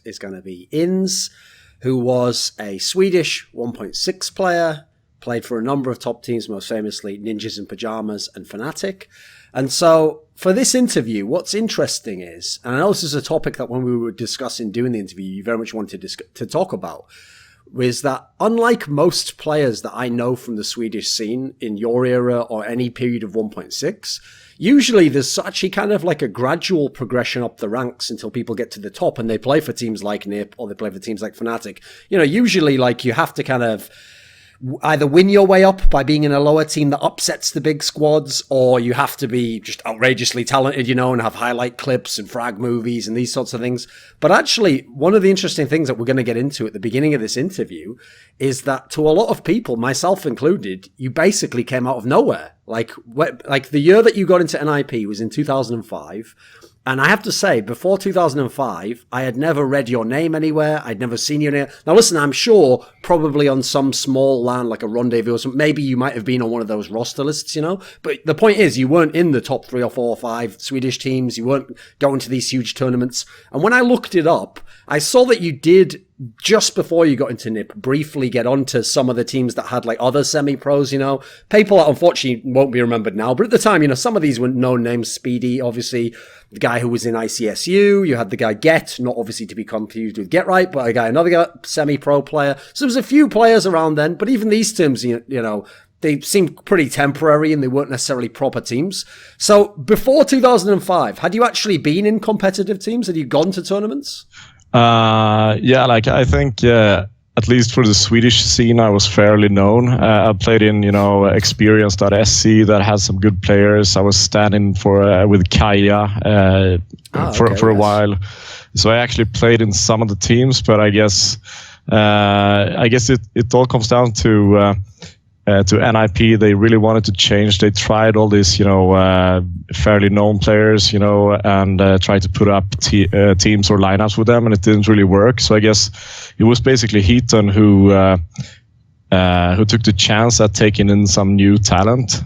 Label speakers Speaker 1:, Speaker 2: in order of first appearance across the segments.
Speaker 1: is going to be Ins, who was a Swedish 1.6 player, played for a number of top teams, most famously Ninjas in Pajamas and FNATIC. And so for this interview, what's interesting is, and I know this is a topic that when we were discussing doing the interview, you very much wanted to talk about, was that unlike most players that I know from the Swedish scene in your era or any period of 1.6, usually there's actually kind of like a gradual progression up the ranks until people get to the top and they play for teams like NiP or they play for teams like FNATIC. You know, usually like you have to kind of either win your way up by being in a lower team that upsets the big squads, or you have to be just outrageously talented, you know, and have highlight clips and frag movies and these sorts of things. But actually, one of the interesting things that we're going to get into at the beginning of this interview is that to a lot of people, myself included, you basically came out of nowhere. Like the year that you got into NiP was in 2005. And I have to say, before 2005, I had never read your name anywhere. I'd never seen your name. Now, listen, I'm sure probably on some small LAN, like a Rendezvous or something, maybe you might have been on one of those roster lists, you know? But the point is, you weren't in the top 3 or 4 or 5 Swedish teams. You weren't going to these huge tournaments. And when I looked it up, I saw that you did, just before you got into NiP, briefly get onto some of the teams that had like other semi-pros, you know, people that unfortunately won't be remembered now, but at the time, you know, some of these were known names. Speedy, obviously, the guy who was in ICSU, you had the guy Get, not obviously to be confused with Get Right, but another guy, semi-pro player. So there was a few players around then, but even these teams, you know, they seemed pretty temporary and they weren't necessarily proper teams. So before 2005, had you actually been in competitive teams? Had you gone to tournaments?
Speaker 2: Yeah, like I think at least for the Swedish scene, I was fairly known. I played in, you know, Experience.sc that has some good players. I was standing for with Kaja for a while, so I actually played in some of the teams. But I guess it all comes down to NiP. They really wanted to change. They tried all these, you know, fairly known players, you know, and tried to put up teams or lineups with them, and it didn't really work. So I guess it was basically Heaton who took the chance at taking in some new talent.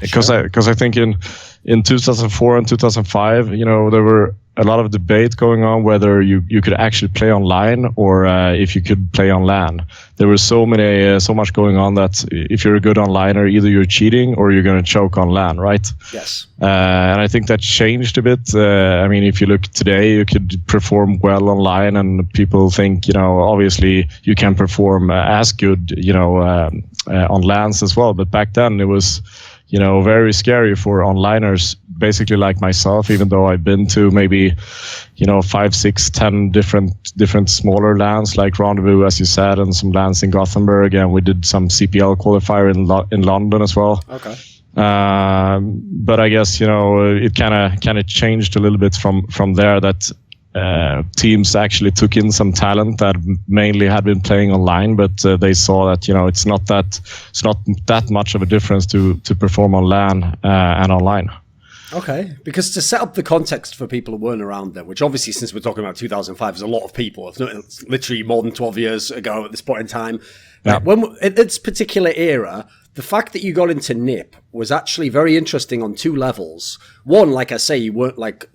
Speaker 2: Because I think in 2004 and 2005, you know, there were a lot of debate going on whether you could actually play online or if you could play on LAN. There was so much going on that if you're a good onliner, either you're cheating or you're going to choke on LAN, right?
Speaker 1: Yes.
Speaker 2: And I think that changed a bit. I mean, if you look today, you could perform well online, and people think, you know, obviously you can perform as good, you know, on LANs as well. But back then it was, you know, very scary for onliners, basically like myself, even though I've been to maybe, you know, 5, 6, 10 different smaller LANs like Rendezvous, as you said, and some LANs in Gothenburg, and we did some CPL qualifier in London as well.
Speaker 1: Okay.
Speaker 2: But I guess, you know, it kind of changed a little bit from there, that teams actually took in some talent that mainly had been playing online, but they saw that, you know, it's not that much of a difference to perform on LAN and online.
Speaker 1: Okay, because to set up the context for people who weren't around then, which obviously since we're talking about 2005, there's a lot of people. It's literally more than 12 years ago at this point in time. Yeah. When at this particular era, the fact that you got into NiP was actually very interesting on 2 levels. One, like I say, you weren't like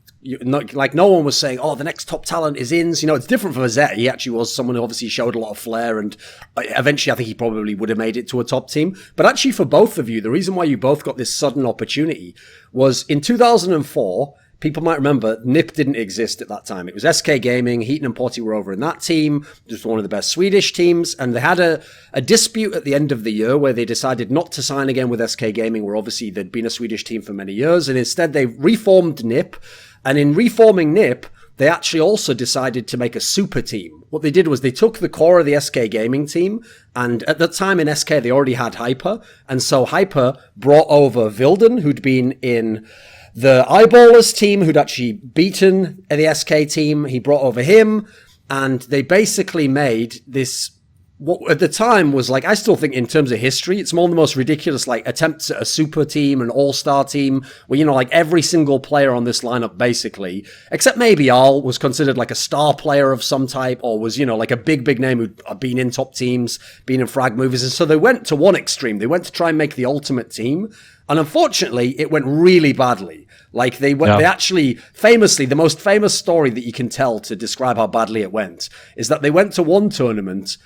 Speaker 1: no one was saying, oh, the next top talent is Ins. You know, it's different for Zet. He actually was someone who obviously showed a lot of flair, and eventually I think he probably would have made it to a top team. But actually for both of you, the reason why you both got this sudden opportunity was in 2004, people might remember, NiP didn't exist at that time. It was SK Gaming, Heaton and Potty were over in that team, just one of the best Swedish teams, and they had a dispute at the end of the year where they decided not to sign again with SK Gaming, where obviously they'd been a Swedish team for many years, and instead they reformed NiP. And in reforming NiP, they actually also decided to make a super team. What they did was they took the core of the SK Gaming team, and at the time in SK, they already had Hyper. And so Hyper brought over Vilden, who'd been in the Eyeballers team, who'd actually beaten the SK team. He brought over him, and they basically made this what at the time was like, I still think in terms of history, it's one of the most ridiculous like attempts at a super team, an all-star team, where, you know, like every single player on this lineup basically, except maybe Al, was considered like a star player of some type, or was, you know, like a big name who'd been in top teams, been in frag movies. And so they went to one extreme. They went to try and make the ultimate team. And unfortunately, it went really badly. Like they actually famously, the most famous story that you can tell to describe how badly it went is that they went to one tournament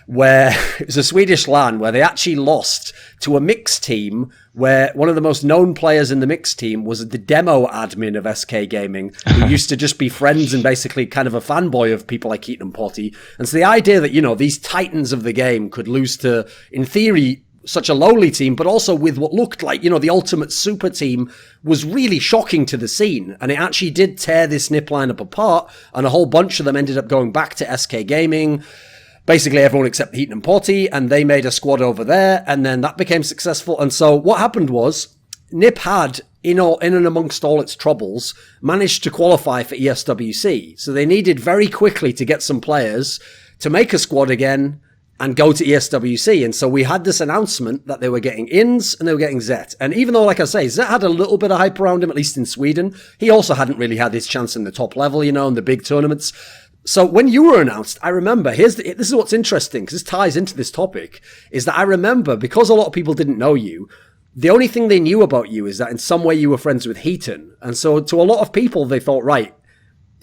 Speaker 1: where it was a Swedish LAN where they actually lost to a mixed team where one of the most known players in the mixed team was the demo admin of SK Gaming, who used to just be friends and basically kind of a fanboy of people like Heaton and Potty. And so the idea that, you know, these titans of the game could lose to, in theory, such a lowly team, but also with what looked like, you know, the ultimate super team was really shocking to the scene. And it actually did tear this NiP lineup apart, and a whole bunch of them ended up going back to SK Gaming. Basically everyone except Heaton and Potty, and they made a squad over there, and then that became successful. And so what happened was NiP had, in and amongst all its troubles, managed to qualify for ESWC. So they needed very quickly to get some players to make a squad again and go to ESWC. And so we had this announcement that they were getting INS and they were getting Zet. And even though, like I say, Zet had a little bit of hype around him, at least in Sweden, he also hadn't really had his chance in the top level, you know, in the big tournaments. So when you were announced, I remember, this is what's interesting, because this ties into this topic, is that I remember, because a lot of people didn't know you, the only thing they knew about you is that in some way you were friends with Heaton. And so to a lot of people, they thought, right,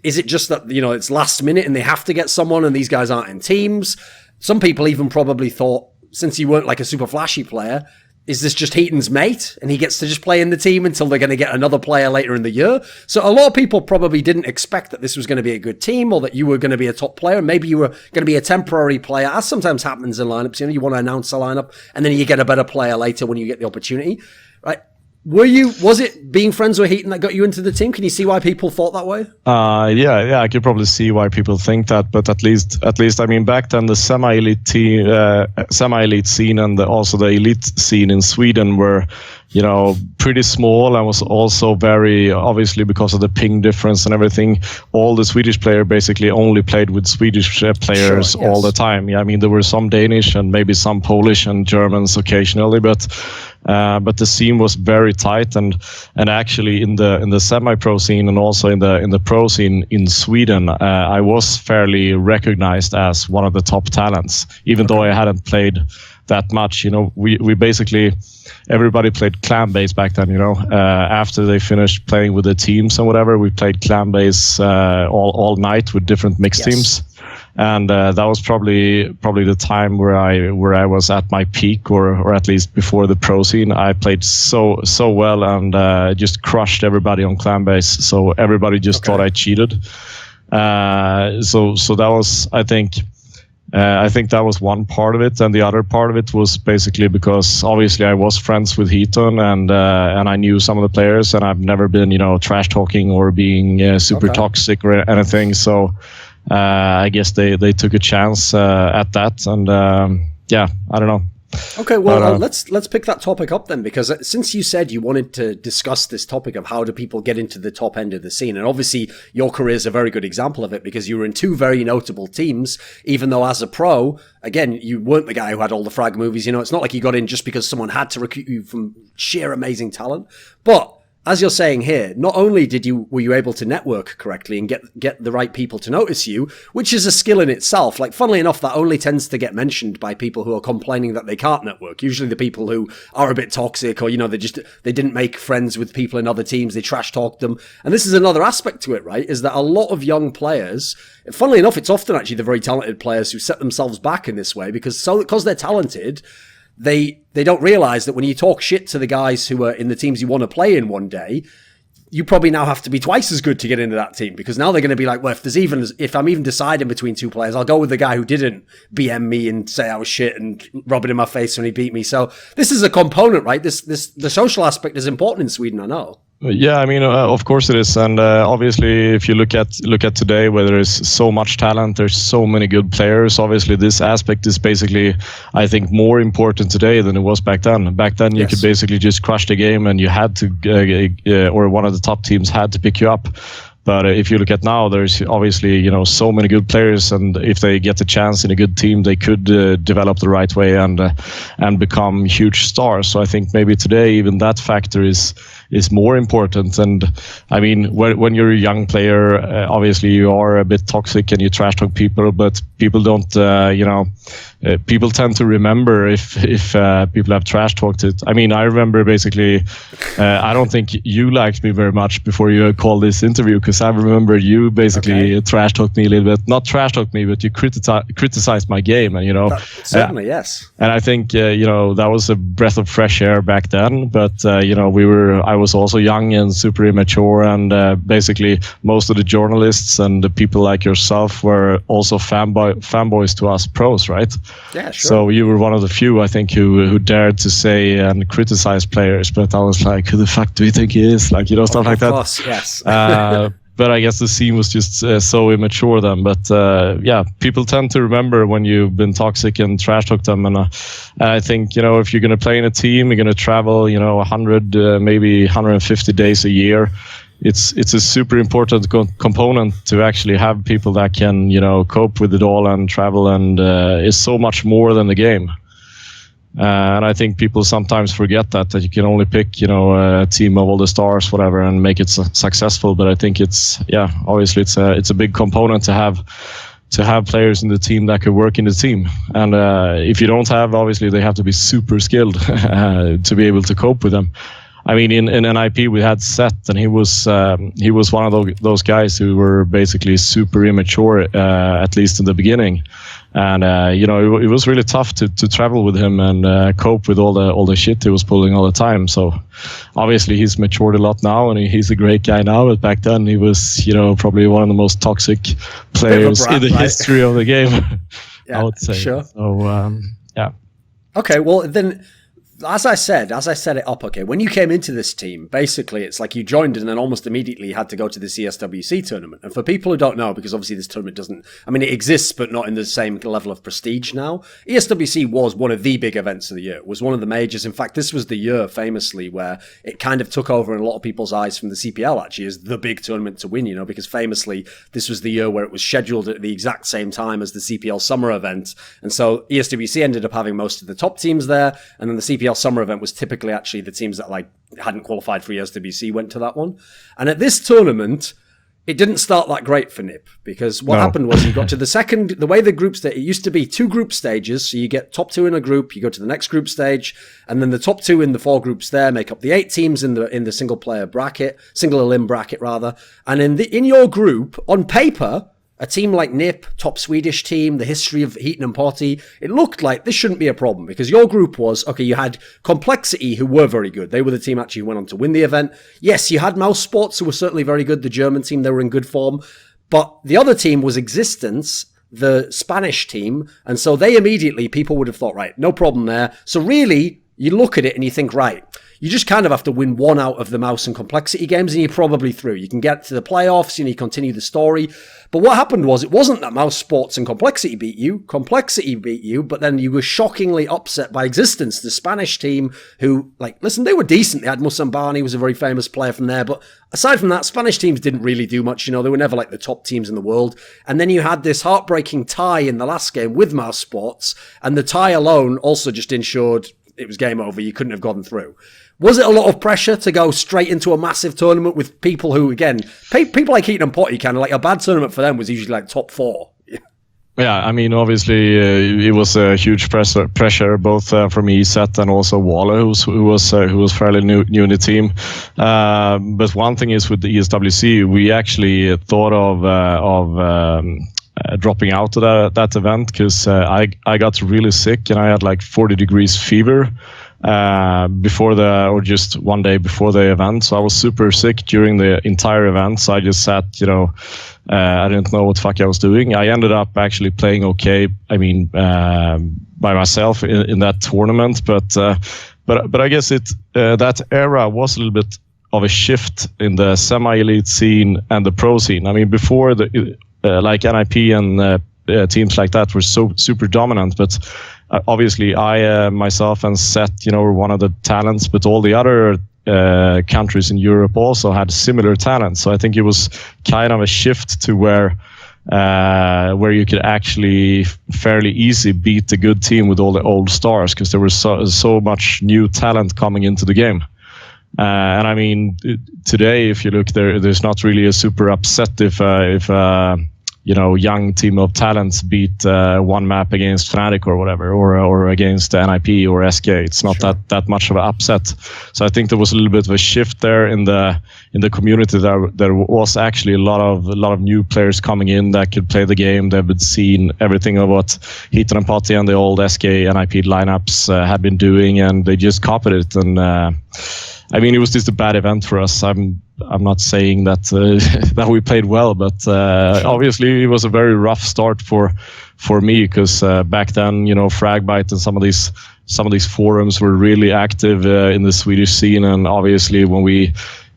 Speaker 1: is it just that, you know, it's last minute and they have to get someone and these guys aren't in teams? Some people even probably thought, since you weren't like a super flashy player, is this just Heaton's mate and he gets to just play in the team until they're going to get another player later in the year? So a lot of people probably didn't expect that this was going to be a good team or that you were going to be a top player. Maybe you were going to be a temporary player, as sometimes happens in lineups. You know, you want to announce a lineup and then you get a better player later when you get the opportunity, right? Was it being friends with Heaton that got you into the team? Can you see why people thought that way?
Speaker 2: Yeah, I could probably see why people think that, but at least, I mean, back then the semi-elite scene and also the elite scene in Sweden were, you know, pretty small, and was also very, obviously because of the ping difference and everything, all the Swedish player basically only played with Swedish players all the time. Yeah, I mean, there were some Danish and maybe some Polish and Germans occasionally, but the scene was very tight, and actually in the semi-pro scene and also in the pro scene in Sweden, I was fairly recognized as one of the top talents, even though I hadn't played that much. You know, we basically, everybody played clan base back then, you know. After they finished playing with the teams and whatever, we played clan base all night with different mixed teams. And that was probably the time where I was at my peak, or at least before the pro scene. I played so well and just crushed everybody on clan base. So everybody just thought I cheated. So that was, I think that was one part of it, and the other part of it was basically because obviously I was friends with Heaton and I knew some of the players, and I've never been, you know, trash talking or being super toxic or anything. So I guess they took a chance at that, and I don't know.
Speaker 1: Okay, well, let's pick that topic up then, because since you said you wanted to discuss this topic of how do people get into the top end of the scene, and obviously your career is a very good example of it because you were in two very notable teams, even though as a pro, again, you weren't the guy who had all the frag movies. You know, it's not like you got in just because someone had to recruit you from sheer amazing talent. But as you're saying here, not only were you able to network correctly and get the right people to notice you, which is a skill in itself. Like, funnily enough, that only tends to get mentioned by people who are complaining that they can't network. Usually the people who are a bit toxic, or, you know, they didn't make friends with people in other teams, they trash talked them. And this is another aspect to it, right? Is that a lot of young players, funnily enough, it's often actually the very talented players who set themselves back in this way because they're talented. They don't realize that when you talk shit to the guys who are in the teams you want to play in one day, you probably now have to be twice as good to get into that team, because now they're going to be like, well, if I'm even deciding between two players, I'll go with the guy who didn't BM me and say I was shit and rub it in my face when he beat me. So this is a component, right? The social aspect is important in Sweden, I know.
Speaker 2: Yeah, I mean, of course it is, and obviously, if you look at today, where there is so much talent, there's so many good players. Obviously, this aspect is basically, I think, more important today than it was back then. Back then, you could basically just crush the game, and you had to, or one of the top teams had to pick you up. But if you look at now, there's obviously, so many good players, and if they get the chance in a good team, they could develop the right way and become huge stars. So I think maybe today even that factor is more important. And I mean, when you're a young player, obviously you are a bit toxic and you trash talk people, but people don't, people tend to remember if people have trash talked it. I mean, I remember basically, I don't think you liked me very much before you called this interview, because I remember you basically trash talked me a little bit. Not trash talked me, but you criticized my game, and
Speaker 1: certainly yes.
Speaker 2: And I think that was a breath of fresh air back then. But I was also young and super immature, and basically most of the journalists and the people like yourself were also fanboys to us pros, right?
Speaker 1: Yeah, sure.
Speaker 2: So you were one of the few, I think, who dared to say and criticize players. But I was like, who the fuck do you think he is? Like, stuff like that.
Speaker 1: Of course, yes.
Speaker 2: But I guess the scene was just so immature then. But people tend to remember when you've been toxic and trash talked them. And I think, if you're going to play in a team, you're going to travel, 100, maybe 150 days a year. It's a super important component to actually have people that can, cope with it all and travel, and is so much more than the game. And I think people sometimes forget that you can only pick, a team of all the stars, whatever, and make it successful. But I think obviously it's a big component to have players in the team that could work in the team. And if you don't have, obviously they have to be super skilled to be able to cope with them. I mean, in NiP we had Seth, and he was one of those guys who were basically super immature, at least in the beginning. And it was really tough to travel with him and cope with all the shit he was pulling all the time. So obviously he's matured a lot now, and he's a great guy now. But back then he was probably one of the most toxic players in the history of the game.
Speaker 1: Yeah,
Speaker 2: I would say.
Speaker 1: Sure.
Speaker 2: So yeah.
Speaker 1: Okay, well then, as I set it up, okay, when you came into this team, basically it's like you joined and then almost immediately had to go to the CSWC tournament. And for people who don't know, because obviously this tournament it exists, but not in the same level of prestige now. ESWC was one of the big events of the year. It was one of the majors. In fact, this was the year, famously, where it kind of took over in a lot of people's eyes from the CPL, actually, as the big tournament to win, because famously, this was the year where it was scheduled at the exact same time as the CPL summer event. And so ESWC ended up having most of the top teams there, and then the CPL summer event was typically actually the teams that hadn't qualified for ESWC went to that one. And at this tournament, it didn't start that great for NiP, because what happened was you got to the way the group stage, it used to be 2 group stages. So you get top 2 in a group, you go to the next group stage, and then the top 2 in the 4 groups there make up the 8 teams in the single elim bracket rather. And in your group, on paper, a team like NiP, top Swedish team, the history of Heaton and Potty, it looked like this shouldn't be a problem, because your group was, okay, you had Complexity, who were very good. They were the team actually who went on to win the event. Yes, you had Mouse Sports, who were certainly very good, the German team, they were in good form. But the other team was Existence, the Spanish team, and so people would have thought, right, no problem there. So really, you look at it and you think, right, you just kind of have to win one out of the Mouse and Complexity games, and you're probably through. You can get to the playoffs, you continue the story. But what happened was, it wasn't that Mouse Sports and Complexity beat you, but then you were shockingly upset by Existence, the Spanish team, who, listen, they were decent. They had Musambani, was a very famous player from there, but aside from that, Spanish teams didn't really do much. They were never the top teams in the world. And then you had this heartbreaking tie in the last game with Mouse Sports, and the tie alone also just ensured it was game over. You couldn't have gotten through. Was it a lot of pressure to go straight into a massive tournament with people who, again, people like Heaton and Potty, kind of a bad tournament for them was usually top 4?
Speaker 2: Yeah, I mean, obviously, it was a huge pressure both for me, Seth, and also Waller, who was fairly new in the team. But one thing is, with the ESWC, we actually thought of dropping out of that event, because I got really sick and I had 40 degrees fever just one day before the event. So I was super sick during the entire event. So I just sat, I didn't know what the fuck I was doing. I ended up actually playing okay. I mean, by myself in that tournament, but I guess that era was a little bit of a shift in the semi-elite scene and the pro scene. I mean, before NiP and teams like that were so super dominant, but obviously I myself and Seth, were one of the talents, but all the other countries in Europe also had similar talent. So I think it was kind of a shift to where you could actually fairly easy beat the good team with all the old stars, because there was so much new talent coming into the game. And I mean, today, if you look there's not really a super upset if young team of talents beat one map against FNATIC or whatever, or against NiP or SK. It's not that much of an upset. So I think there was a little bit of a shift there in the community. There was actually a lot of new players coming in that could play the game. They've been seen everything of what Heaton and Potty and the old SK NiP lineups had been doing, and they just copied it. And I mean, it was just a bad event for us. I'm not saying that that we played well, but obviously it was a very rough start for me, because back then, Fragbite and some of these forums were really active in the Swedish scene, and obviously when we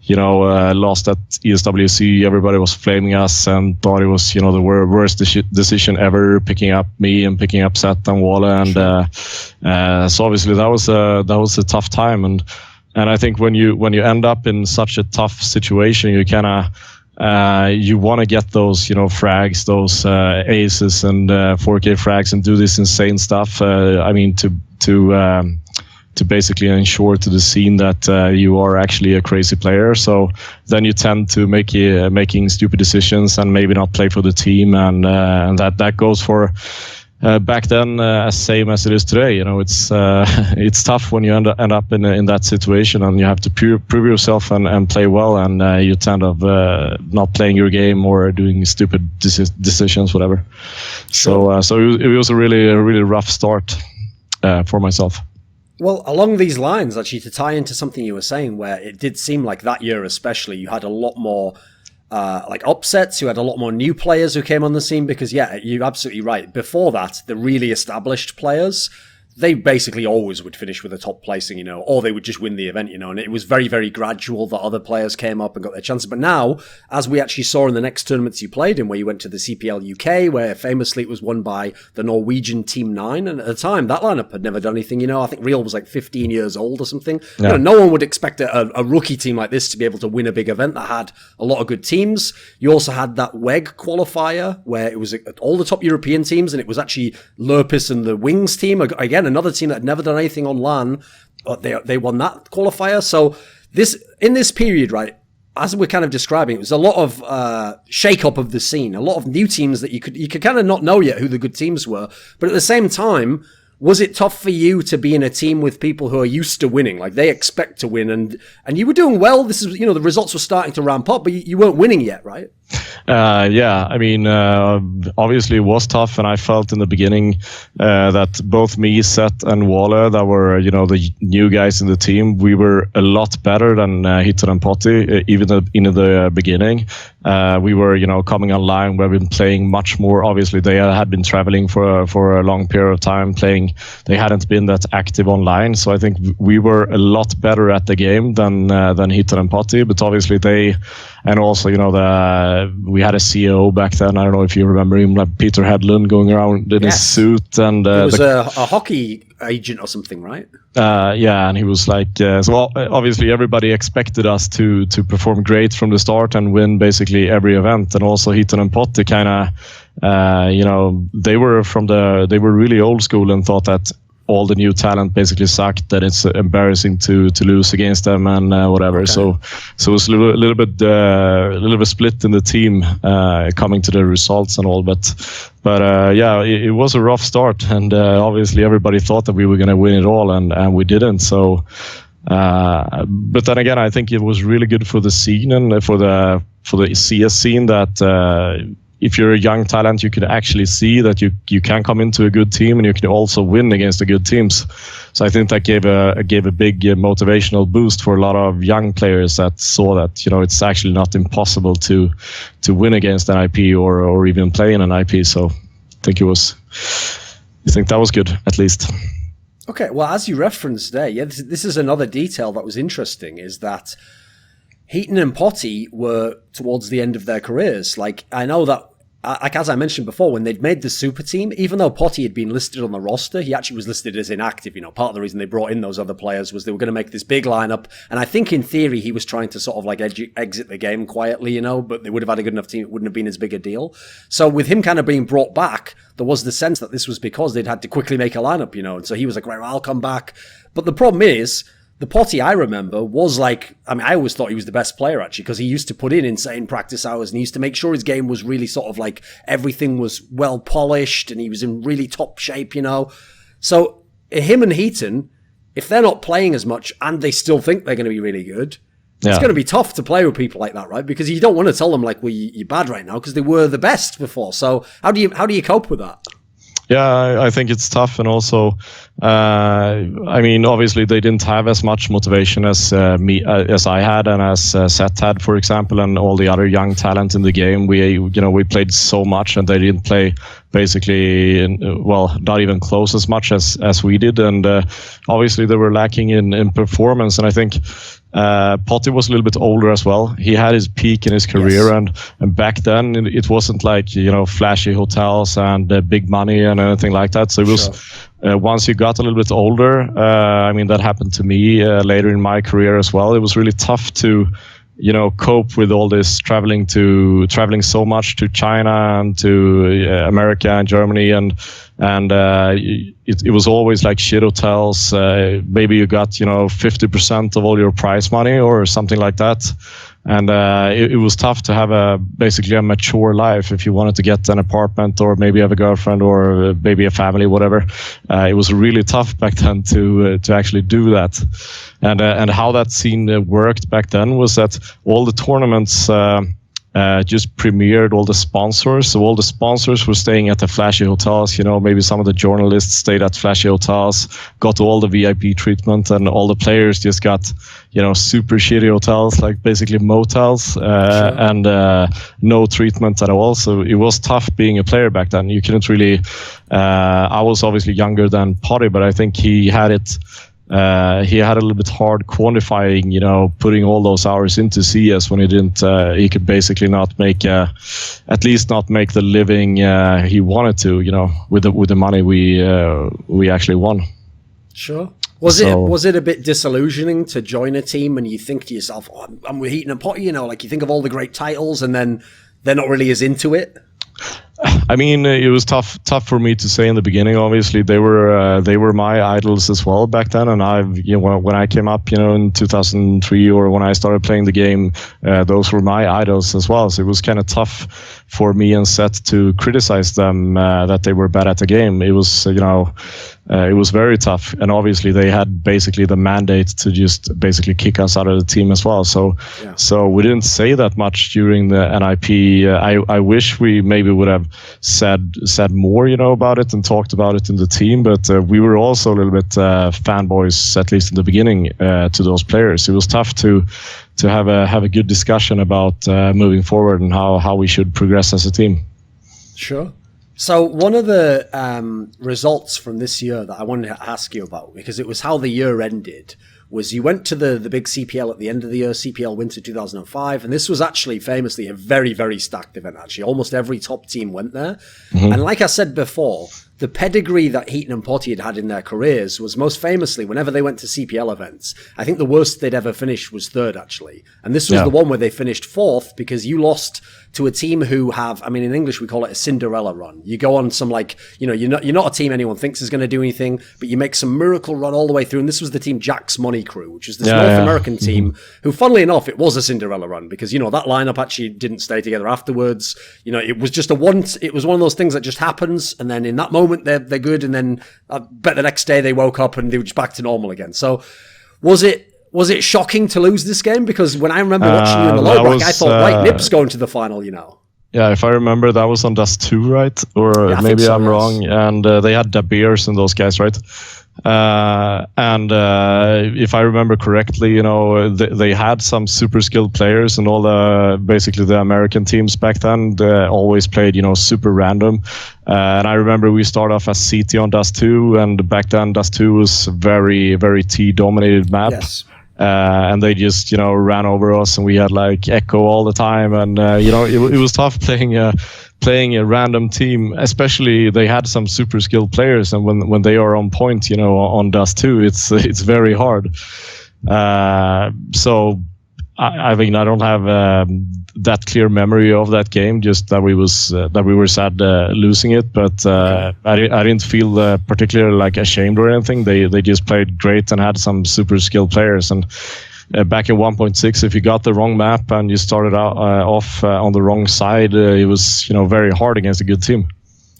Speaker 2: lost at ESWC, everybody was flaming us and thought it was the worst decision ever, picking up me and picking up Seth and Walla, and so obviously that was a tough time. And I think when you end up in such a tough situation, you kind of you want to get those frags, those aces and 4K frags, and do this insane stuff. I mean, to basically ensure to the scene that you are actually a crazy player. So then you tend to making stupid decisions and maybe not play for the team, and that goes for. Back then, same as it is today. It's tough when you end up in that situation, and you have to prove yourself and play well, and you tend of not playing your game or doing stupid decisions, whatever. Sure. So it was a really rough start for myself.
Speaker 1: Well, along these lines, actually, to tie into something you were saying, where it did seem like that year especially, you had a lot more upsets. You had a lot more new players who came on the scene, because you're absolutely right. Before that, the really established players, they basically always would finish with a top placing, or they would just win the event, and it was very, very gradual that other players came up and got their chances. But now, as we actually saw in the next tournaments you played in, where you went to the CPL UK, where famously it was won by the Norwegian Team 9, and at the time, that lineup had never done anything, I think Real was like 15 years old or something. Yeah. No one would expect a rookie team like this to be able to win a big event that had a lot of good teams. You also had that WEG qualifier, where it was all the top European teams, and it was actually Lurpis and the Wings team, again, another team that had never done anything on LAN, but they won that qualifier. So in this period, right, as we're kind of describing, it was a lot of shake-up of the scene, a lot of new teams that you could kind of not know yet who the good teams were. But at the same time, was it tough for you to be in a team with people who are used to winning? Like, they expect to win, and you were doing well. This is, the results were starting to ramp up, but you weren't winning yet, right?
Speaker 2: Yeah, I mean, obviously it was tough, and I felt in the beginning that both me, Seth, and Walla, that were the new guys in the team, we were a lot better than Hitler and Potty, even in the beginning. We were coming online, we've been playing much more. Obviously they had been traveling for a long period of time playing. They hadn't been that active online, so I think we were a lot better at the game than Hitler and Potty. But obviously and also we had a CEO back then. I don't know if you remember him, like Peter Hedlund, going around in his suit, and
Speaker 1: he was a hockey agent or something, right?
Speaker 2: Yeah, and he was like, so obviously everybody expected us to perform great from the start and win basically every event. And also Heaton and Potty kind of, they were really old school and thought that all the new talent basically sucked, that it's embarrassing to lose against them and whatever. Okay. So it was a little bit split in the team coming to the results and all. But yeah, it was a rough start, and obviously everybody thought that we were going to win it all, and we didn't. So, but then again, I think it was really good for the scene and for the CS scene that. If you're a young talent, you can actually see that you can come into a good team, and you can also win against the good teams. So I think that gave a big motivational boost for a lot of young players that saw that it's actually not impossible to win against an IP or even play in an IP. So I think that was good, at least.
Speaker 1: Okay, well, as you referenced there, this is another detail that was interesting, is that Heaton and Potty were towards the end of their careers. Like, I know that like as I mentioned before, when they'd made the super team, even though Potty had been listed on the roster, he actually was listed as inactive. Part of the reason they brought in those other players was they were going to make this big lineup. And I think in theory, he was trying to sort of like exit the game quietly, but they would have had a good enough team. It wouldn't have been as big a deal. So with him kind of being brought back, there was the sense that this was because they'd had to quickly make a lineup, And so he was like, right, well, I'll come back. But the problem is, the Potty I remember was like, I always thought he was the best player actually, because he used to put in insane practice hours and he used to make sure his game was really sort of like everything was well polished and he was in really top shape, So him and Heaton, if they're not playing as much and they still think they're going to be really good, it's going to be tough to play with people like that, right? Because you don't want to tell them like, well, you're bad right now because they were the best before. So how do you cope with that?
Speaker 2: Yeah, I think it's tough, and also, obviously they didn't have as much motivation as as I had, and as Seth had, for example, and all the other young talent in the game. We played so much, and they didn't play basically, not even close as much as we did, and obviously they were lacking in performance. And I think Potty was a little bit older as well. He had his peak in his career, and back then it wasn't like flashy hotels and big money and anything like that. So it was once you got a little bit older. That happened to me later in my career as well. It was really tough to cope with all this traveling so much to China and to America and Germany, and it was always like shit hotels. Maybe you got 50% of all your prize money or something like that, and it was tough to have basically a mature life if you wanted to get an apartment or maybe have a girlfriend or maybe a family, whatever. It was really tough back then to actually do that, and how that scene worked back then was that all the tournaments just premiered all the sponsors. So all the sponsors were staying at the flashy hotels. Maybe some of the journalists stayed at flashy hotels, got all the VIP treatment, and all the players just got, super shitty hotels, like basically motels, and no treatment at all. So it was tough being a player back then. You couldn't really. I was obviously younger than Potty, but I think he had it. He had a little bit hard quantifying, putting all those hours into CS when he didn't. He could basically not make, at least not make the living he wanted to, with the money we actually won.
Speaker 1: Sure. Was it a bit disillusioning to join a team and you think to yourself, oh, I'm with Heaton and Potty, like you think of all the great titles and then they're not really as into it?
Speaker 2: It was tough for me to say in the beginning. Obviously, they were my idols as well back then, and when I came up, in 2003 or when I started playing the game, those were my idols as well. So it was kind of tough for me and Seth to criticize them that they were bad at the game. It was, it was very tough, and obviously they had basically the mandate to just basically kick us out of the team as well. So we didn't say that much during the NiP. I wish we maybe would have said more, about it and talked about it in the team. But we were also a little bit fanboys, at least in the beginning, to those players. It was tough to have a good discussion about moving forward and how we should progress as a team.
Speaker 1: Sure. So one of the results from this year that I wanted to ask you about, because it was how the year ended, was you went to the big CPL at the end of the year, CPL Winter 2005, and this was actually famously a very, very stacked event, actually. Almost every top team went there. Mm-hmm. And like I said before, the pedigree that Heaton and Potty had in their careers was most famously, whenever they went to CPL events, I think the worst they'd ever finished was third, actually. And this was the one where they finished fourth because you lost to a team who have, in English we call it a Cinderella run. You go on some you're not a team anyone thinks is going to do anything, but you make some miracle run all the way through. And this was the team Jack's Money Crew, which is this North American team who, funnily enough, it was a Cinderella run because, that lineup actually didn't stay together afterwards. It was just it was one of those things that just happens. And then in that moment, they're good. And then I bet the next day they woke up and they were just back to normal again. So was it shocking to lose this game? Because when I remember watching you in the low bracket, I thought, right, NiP's going to the final,
Speaker 2: Yeah, if I remember, that was on Dust 2, right? Or
Speaker 1: yeah,
Speaker 2: maybe
Speaker 1: so,
Speaker 2: I'm wrong. And they had Dabirs and those guys, right? And if I remember correctly, they had some super skilled players, and all basically the American teams back then always played, super random. And I remember we started off as CT on Dust 2, and back then Dust 2 was very, very T-dominated map.
Speaker 1: Yes.
Speaker 2: and they just ran over us, and we had like echo all the time, and it was tough playing a random team, especially they had some super skilled players, and when they are on point, on Dust 2, it's very hard. So I mean, I don't have that clear memory of that game, just that we were sad losing it, but I didn't feel particularly like ashamed or anything. They just played great and had some super skilled players. And back in 1.6, if you got the wrong map and you started out off on the wrong side, it was very hard against a good team.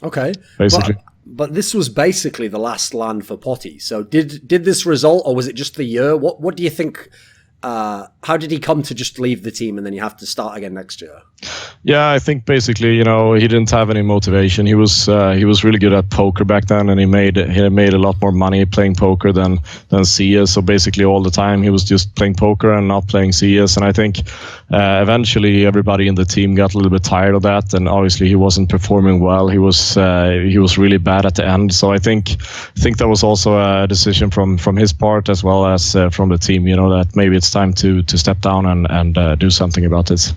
Speaker 1: Okay,
Speaker 2: basically.
Speaker 1: But this was basically the last LAN for Potty. So did this result, or was it just the year? What do you think? How did he come to just leave the team and then you have to start again next year?
Speaker 2: Yeah, I think basically, he didn't have any motivation. He was really good at poker back then, and he made a lot more money playing poker than CS. So basically, all the time he was just playing poker and not playing CS. And I think eventually everybody in the team got a little bit tired of that, and obviously he wasn't performing well. He was really bad at the end. So I think that was also a decision from his part as well as from the team. That maybe it's time to step down and do something about this.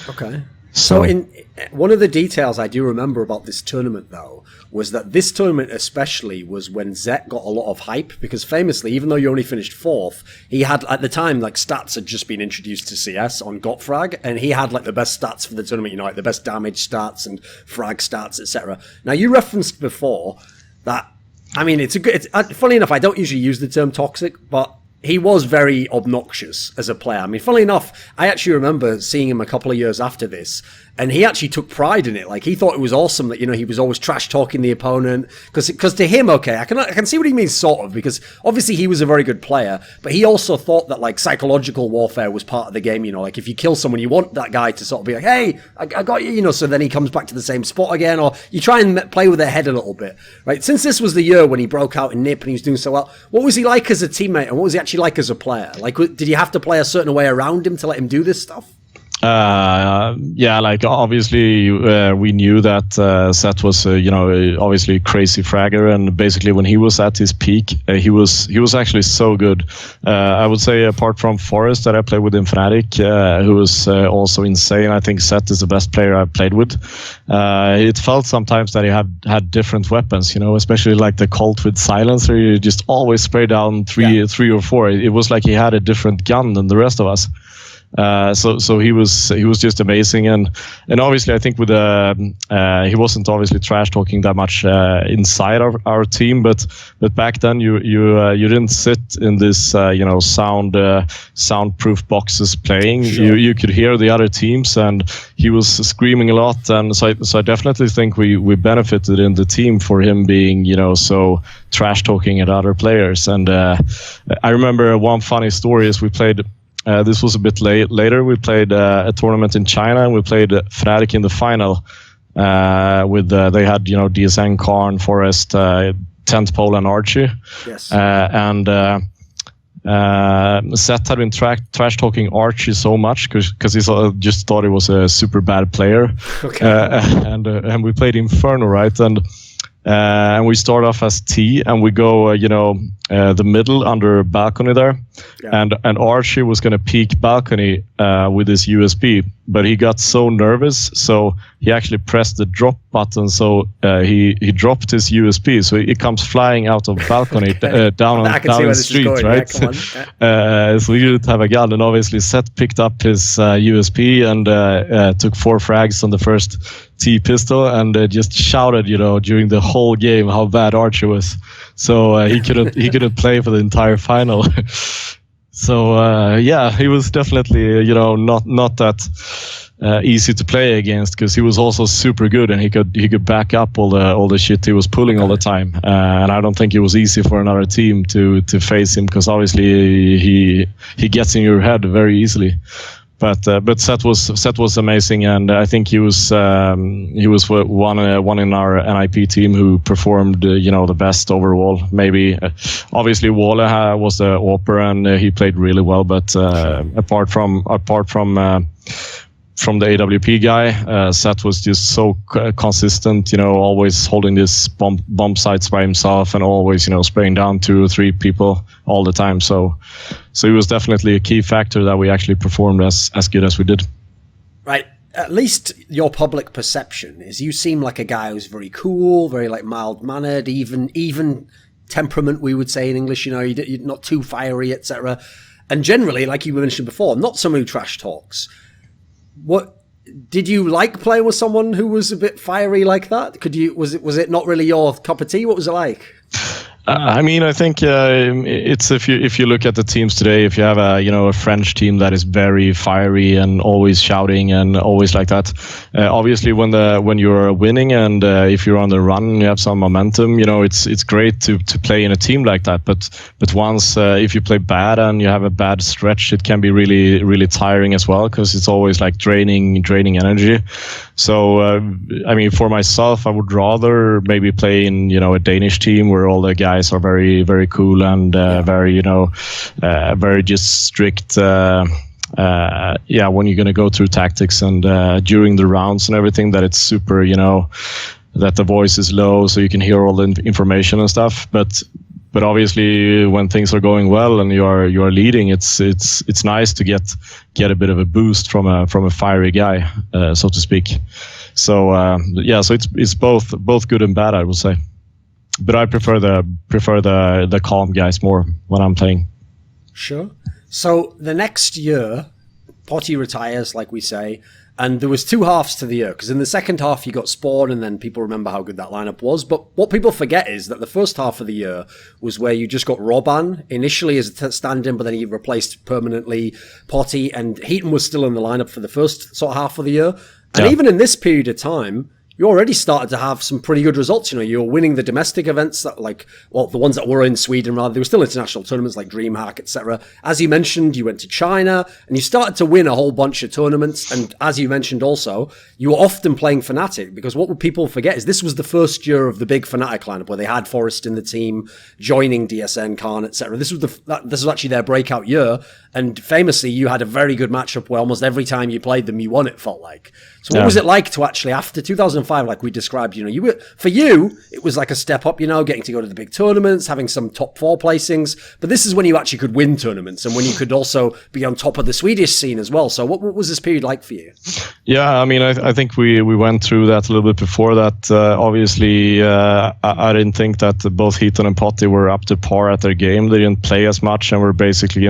Speaker 1: Okay. So in one of the details I do remember about this tournament, though, was that this tournament especially was when Zet got a lot of hype, because famously, even though you only finished 4th, he had, at the time, like, stats had just been introduced to CS on Gotfrag, and he had, like, the best stats for the tournament, like the best damage stats and frag stats, etc. Now, you referenced before that, I mean, it's funny enough, I don't usually use the term toxic, but he was very obnoxious as a player. I mean, funnily enough, I actually remember seeing him a couple of years after this, and he actually took pride in it. Like, he thought it was awesome that, he was always trash-talking the opponent. Because to him, okay, I can see what he means, sort of, because obviously he was a very good player, but he also thought that, like, psychological warfare was part of the game, like, if you kill someone, you want that guy to sort of be like, hey, I got you, so then he comes back to the same spot again, or you try and play with their head a little bit, right? Since this was the year when he broke out in NiP and he was doing so well, what was he like as a teammate, and what was he actually like as a player? Like, did you have to play a certain way around him to let him do this stuff?
Speaker 2: Yeah, like obviously we knew that Seth was obviously a crazy fragger, and basically when he was at his peak, he was actually so good. I would say apart from Forrest that I played with in FNATIC, who was also insane. I think Seth is the best player I've played with. It felt sometimes that he had different weapons, especially like the Colt with silencer. You just always spray down three or four. It was like he had a different gun than the rest of us. So he was just amazing, and obviously I think with he wasn't obviously trash talking that much inside our team, but back then you didn't sit in this soundproof boxes playing. Sure. You could hear the other teams, and he was screaming a lot, and so I definitely think we benefited in the team for him being so trash talking at other players. And I remember one funny story is we played. This was a bit later. We played a tournament in China, and we played FNATIC in the final. With they had DSN, cArn, Forest, Tent Pole, and Archie. Yes. And Seth had been trash talking Archie so much because he just thought he was a super bad player. Okay. And we played Inferno, right? And we start off as T, and we go, the middle under balcony there. Yeah. And Archie was going to peek balcony with his USB, but he got so nervous, so he actually pressed the drop button. So he dropped his USB, so it comes flying out of balcony down the street, right? Yeah, so he didn't have a gun, and obviously Seth picked up his USB and took 4 frags on the first T pistol, and just shouted, during the whole game how bad Archie was. So he couldn't play for the entire final. So he was definitely not that easy to play against, because he was also super good, and he could back up all the shit he was pulling all the time. And I don't think it was easy for another team to face him, because obviously he gets in your head very easily. But Seth was amazing, and I think he was one in our NiP team who performed the best overall. Maybe obviously Wale was the AWPer, and he played really well. But apart from from the AWP guy. Seth was just so consistent, always holding this bomb sites by himself and always, spraying down 2 or 3 people all the time. So it was definitely a key factor that we actually performed as good as we did.
Speaker 1: Right. At least your public perception is you seem like a guy who's very cool, very like mild-mannered, even temperament, we would say in English. You're not too fiery, etc. And generally, like you mentioned before, not someone who trash talks. What did you like playing with someone who was a bit fiery like that? Was it not really your cup of tea? What was it like?
Speaker 2: I mean, I think it's if you look at the teams today, if you have a French team that is very fiery and always shouting and always like that, obviously when you're winning and if you're on the run, you have some momentum. It's great to play in a team like that. But once if you play bad and you have a bad stretch, it can be really really tiring as well, because it's always like draining energy. So I mean, for myself, I would rather maybe play in a Danish team where all the guys are very very cool and very very just strict. When you're going to go through tactics and during the rounds and everything, that it's super, that the voice is low so you can hear all the information and stuff. But obviously, when things are going well and you are leading, it's nice to get a bit of a boost from a fiery guy, so to speak. So so it's both good and bad, I would say. But I prefer the calm guys more when I'm playing.
Speaker 1: Sure. So the next year, Potty retires, like we say, and there was 2 halves to the year, because in the second half you got Spawn, and then people remember how good that lineup was. But what people forget is that the first half of the year was where you just got RobbaN initially as a stand-in, but then he replaced permanently Potty, and Heaton was still in the lineup for the first sort of half of the year. And even in this period of time, you already started to have some pretty good results. You're winning the domestic events that the ones that were in Sweden, rather. There were still international tournaments like DreamHack, etc. As you mentioned, you went to China and you started to win a whole bunch of tournaments. And as you mentioned also, you were often playing FNATIC, because what would people forget is this was the first year of the big FNATIC lineup where they had Forrest in the team, joining DSN, cArn, etc. This was actually their breakout year. And famously, you had a very good matchup where almost every time you played them, you won, it felt like. So what was it like to actually, after 2005, like we described, for you, it was like a step up, getting to go to the big tournaments, having some top 4 placings. But this is when you actually could win tournaments and when you could also be on top of the Swedish scene as well. So what was this period like for you? Yeah,
Speaker 2: I mean, I think we went through that a little bit before that. Obviously, I didn't think that both Heaton and Potty were up to par at their game. They didn't play as much and were basically,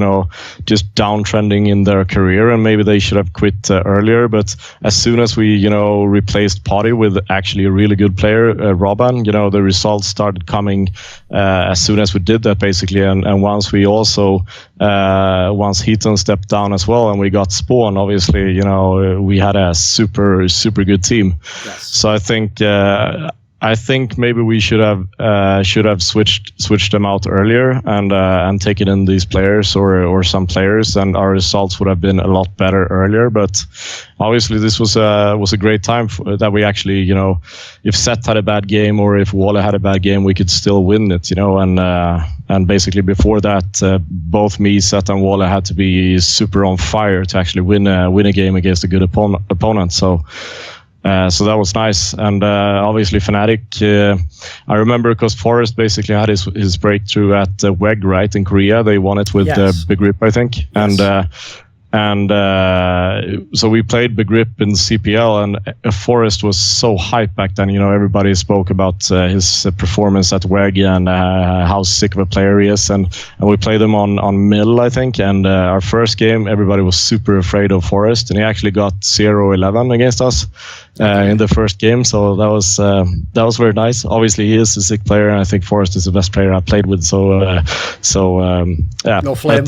Speaker 2: just downtrending in their career, and maybe they should have quit earlier. But as soon as we, replaced Potty with actually a really good player, RobbaN, the results started coming as soon as we did that, basically. And once we also, once Heaton stepped down as well and we got Spawn, obviously, we had a super, super good team.
Speaker 1: Yes.
Speaker 2: So I think maybe we should have switched them out earlier and taken in these players or some players, and our results would have been a lot better earlier. But obviously, this was a great time that we actually, if Seth had a bad game or if Walla had a bad game, we could still win it, and basically before that, both me, Seth, and Walla had to be super on fire to actually win a game against a good opponent. So that was nice. And obviously FNATIC, I remember because Forrest basically had his breakthrough at WEG, right, in Korea. They won it with Big Rip, I think. Yes. And so we played Big Rip in CPL, and Forrest was so hyped back then. Everybody spoke about his performance at WEG and how sick of a player he is. And we played him on Mill, I think. And our first game, everybody was super afraid of Forrest, and he actually got 0-11 against us in the first game. So that was very nice. Obviously, he is a sick player, and I think Forrest is the best player I played with. So yeah.
Speaker 1: No flame.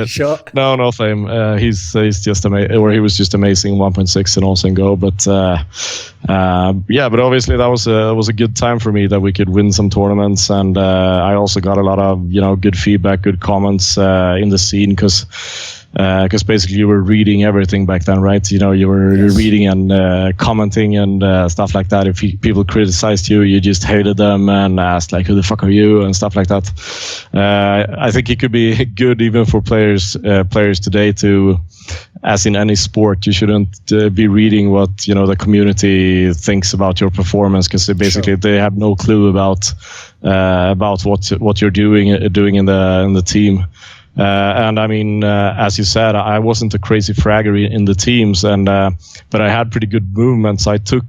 Speaker 1: Sure.
Speaker 2: No flame. He's just amazing, or he was just amazing 1.6 and also in Go. But but obviously that was a good time for me that we could win some tournaments, and I also got a lot of good feedback, good comments in the scene, because because basically you were reading everything back then, right? You know, you were reading and commenting and stuff like that. If people criticized you, you just hated them and asked like, "Who the fuck are you?" and stuff like that. I think it could be good even for players today to, as in any sport, you shouldn't be reading what, you know, the community thinks about your performance, because they have no clue about what you're doing in the team. And I mean, as you said, I wasn't a crazy fragger in the teams, and but I had pretty good movements. I took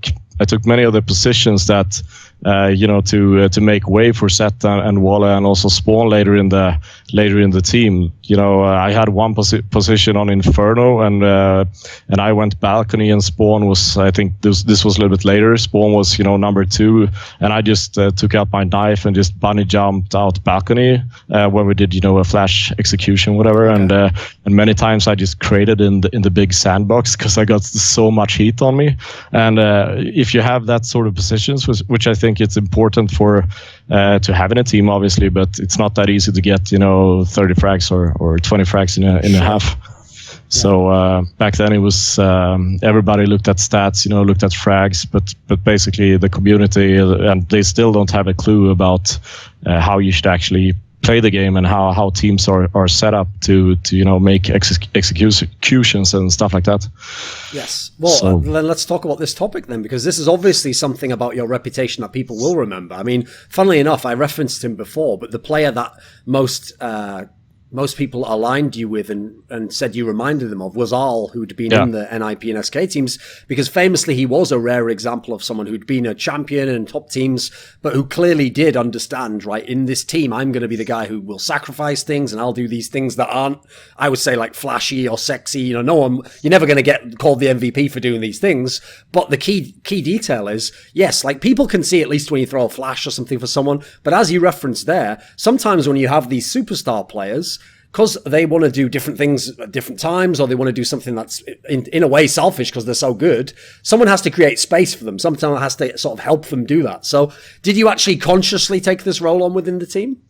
Speaker 2: many of the positions that you know, to make way for Zeta and Walla, and also Spawn later in the team. You know, I had one position on Inferno, and I went balcony, and Spawn was, I think this was a little bit later. Spawn was, you know, number 2, and I just took out my knife and just bunny jumped out balcony when we did, you know, a flash execution, whatever. Okay. And many times I just created in the big sandbox because I got so much heat on me. And if you have that sort of positions, which I think it's important for to have in a team, obviously, but it's not that easy to get, you know, 30 frags or 20 frags in a half. Yeah. So back then it was everybody looked at stats, you know, looked at frags, but basically the community, and they still don't have a clue about how you should actually play the game and how teams are set up to you know, make executions and stuff like that.
Speaker 1: Yes. Well, then let's talk about this topic then, because this is obviously something about your reputation that people will remember. I mean, funnily enough, I referenced him before, but the player that most people aligned you with and said you reminded them of was Al, who'd been in the NiP and SK teams, because famously he was a rare example of someone who'd been a champion in top teams, but who clearly did understand, right, in this team, I'm going to be the guy who will sacrifice things, and I'll do these things that aren't, I would say, like flashy or sexy. You know, you're never going to get called the MVP for doing these things. But the key detail is, yes, like people can see at least when you throw a flash or something for someone, but as you referenced there, sometimes when you have these superstar players, because they want to do different things at different times, or they want to do something that's in a way selfish because they're so good, someone has to create space for them. Someone has to sort of help them do that. So did you actually consciously take this role on within the team?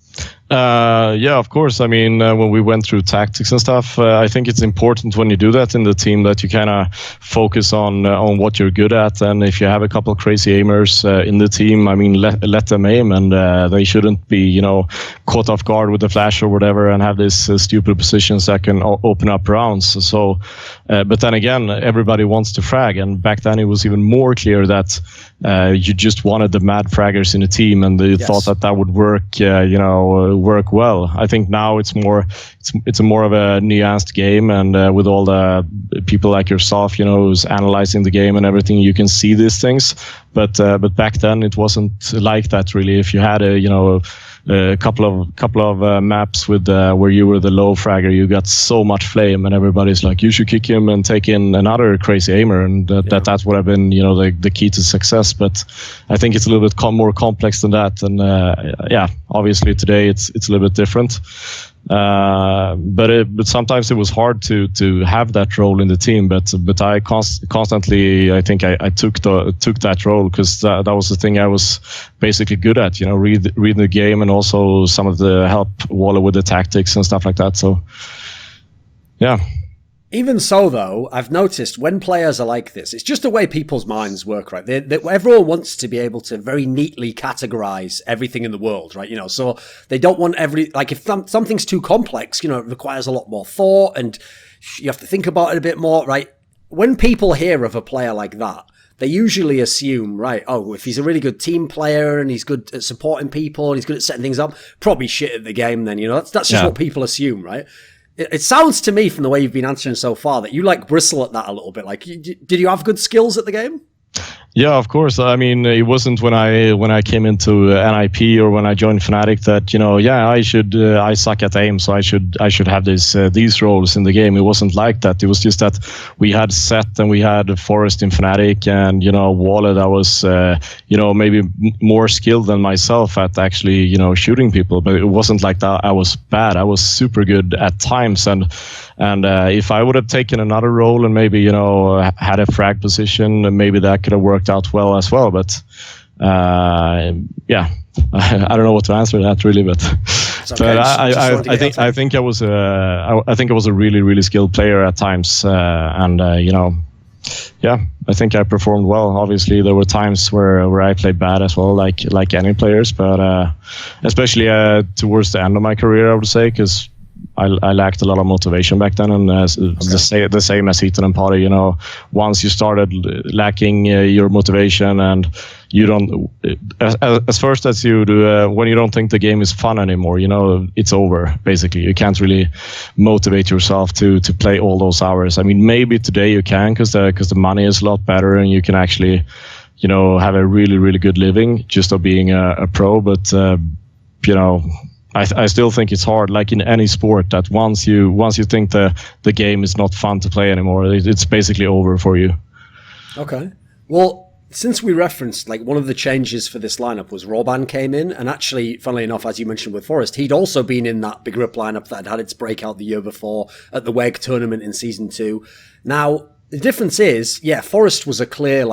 Speaker 2: Yeah, of course. I mean, when we went through tactics and stuff, I think it's important when you do that in the team that you kind of focus on what you're good at. And if you have a couple of crazy aimers in the team, I mean, let them aim, and they shouldn't be, you know, caught off guard with the flash or whatever and have these stupid positions that can open up rounds. So, but then again, everybody wants to frag, and back then it was even more clear that you just wanted the mad fraggers in a team, and they thought that would work, you know, work well. I think now it's more of a nuanced game, and with all the people like yourself, you know, who's analyzing the game and everything, you can see these things. But back then it wasn't like that really. If you had a couple of maps with where you were the low fragger, you got so much flame, and everybody's like, you should kick him and take in another crazy aimer, and that would have been, you know, the key to success. But I think it's a little bit more complex than that, and obviously today it's a little bit different. But sometimes it was hard to have that role in the team. But I constantly, I think I took that role because that was the thing I was basically good at. You know, reading the game, and also some of the help Waller with the tactics and stuff like that. So, yeah.
Speaker 1: Even so, though, I've noticed when players are like this, it's just the way people's minds work, right? Everyone wants to be able to very neatly categorize everything in the world, right? You know, so they don't want if something's too complex, you know, it requires a lot more thought, and you have to think about it a bit more, right? When people hear of a player like that, they usually assume, right, oh, if he's a really good team player and he's good at supporting people and he's good at setting things up, probably shit at the game then, you know? That's just what people assume, right? It sounds to me from the way you've been answering so far that you like bristle at that a little bit. Like, did you have good skills at the game?
Speaker 2: Yeah, of course. I mean, it wasn't when I came into NiP or when I joined FNATIC that, you know, I suck at aim, so I should have these roles in the game. It wasn't like that. It was just that we had Set and we had Forrest in FNATIC, and, you know, Waller that was, you know, maybe more skilled than myself at actually, you know, shooting people. But it wasn't like that I was bad. I was super good at times, and if I would have taken another role and maybe, you know, had a frag position, maybe that could have worked out well as well. But I don't know what to answer that really, but But I think I was a really, really skilled player at times, and yeah, I think I performed well. Obviously, there were times where I played bad as well, like any players. But especially towards the end of my career, I would say, because I lacked a lot of motivation back then, and the same as Heaton and Potty. Once you started lacking your motivation, and you don't, as first as you do, when you don't think the game is fun anymore, it's over. Basically, you can't really motivate yourself to play all those hours. I mean, maybe today you can, because the money is a lot better, and you can actually, have a really, really good living just of being a pro. But I still think it's hard, like in any sport, that once you think the game is not fun to play anymore, it's basically over for you.
Speaker 1: Okay. Well, since we referenced, one of the changes for this lineup was RobbaN came in, and actually, funnily enough, as you mentioned with Forest, he'd also been in that Big Rip lineup that had its breakout the year before at the WEG tournament in Season 2. Now, the difference is, Forrest was a clear,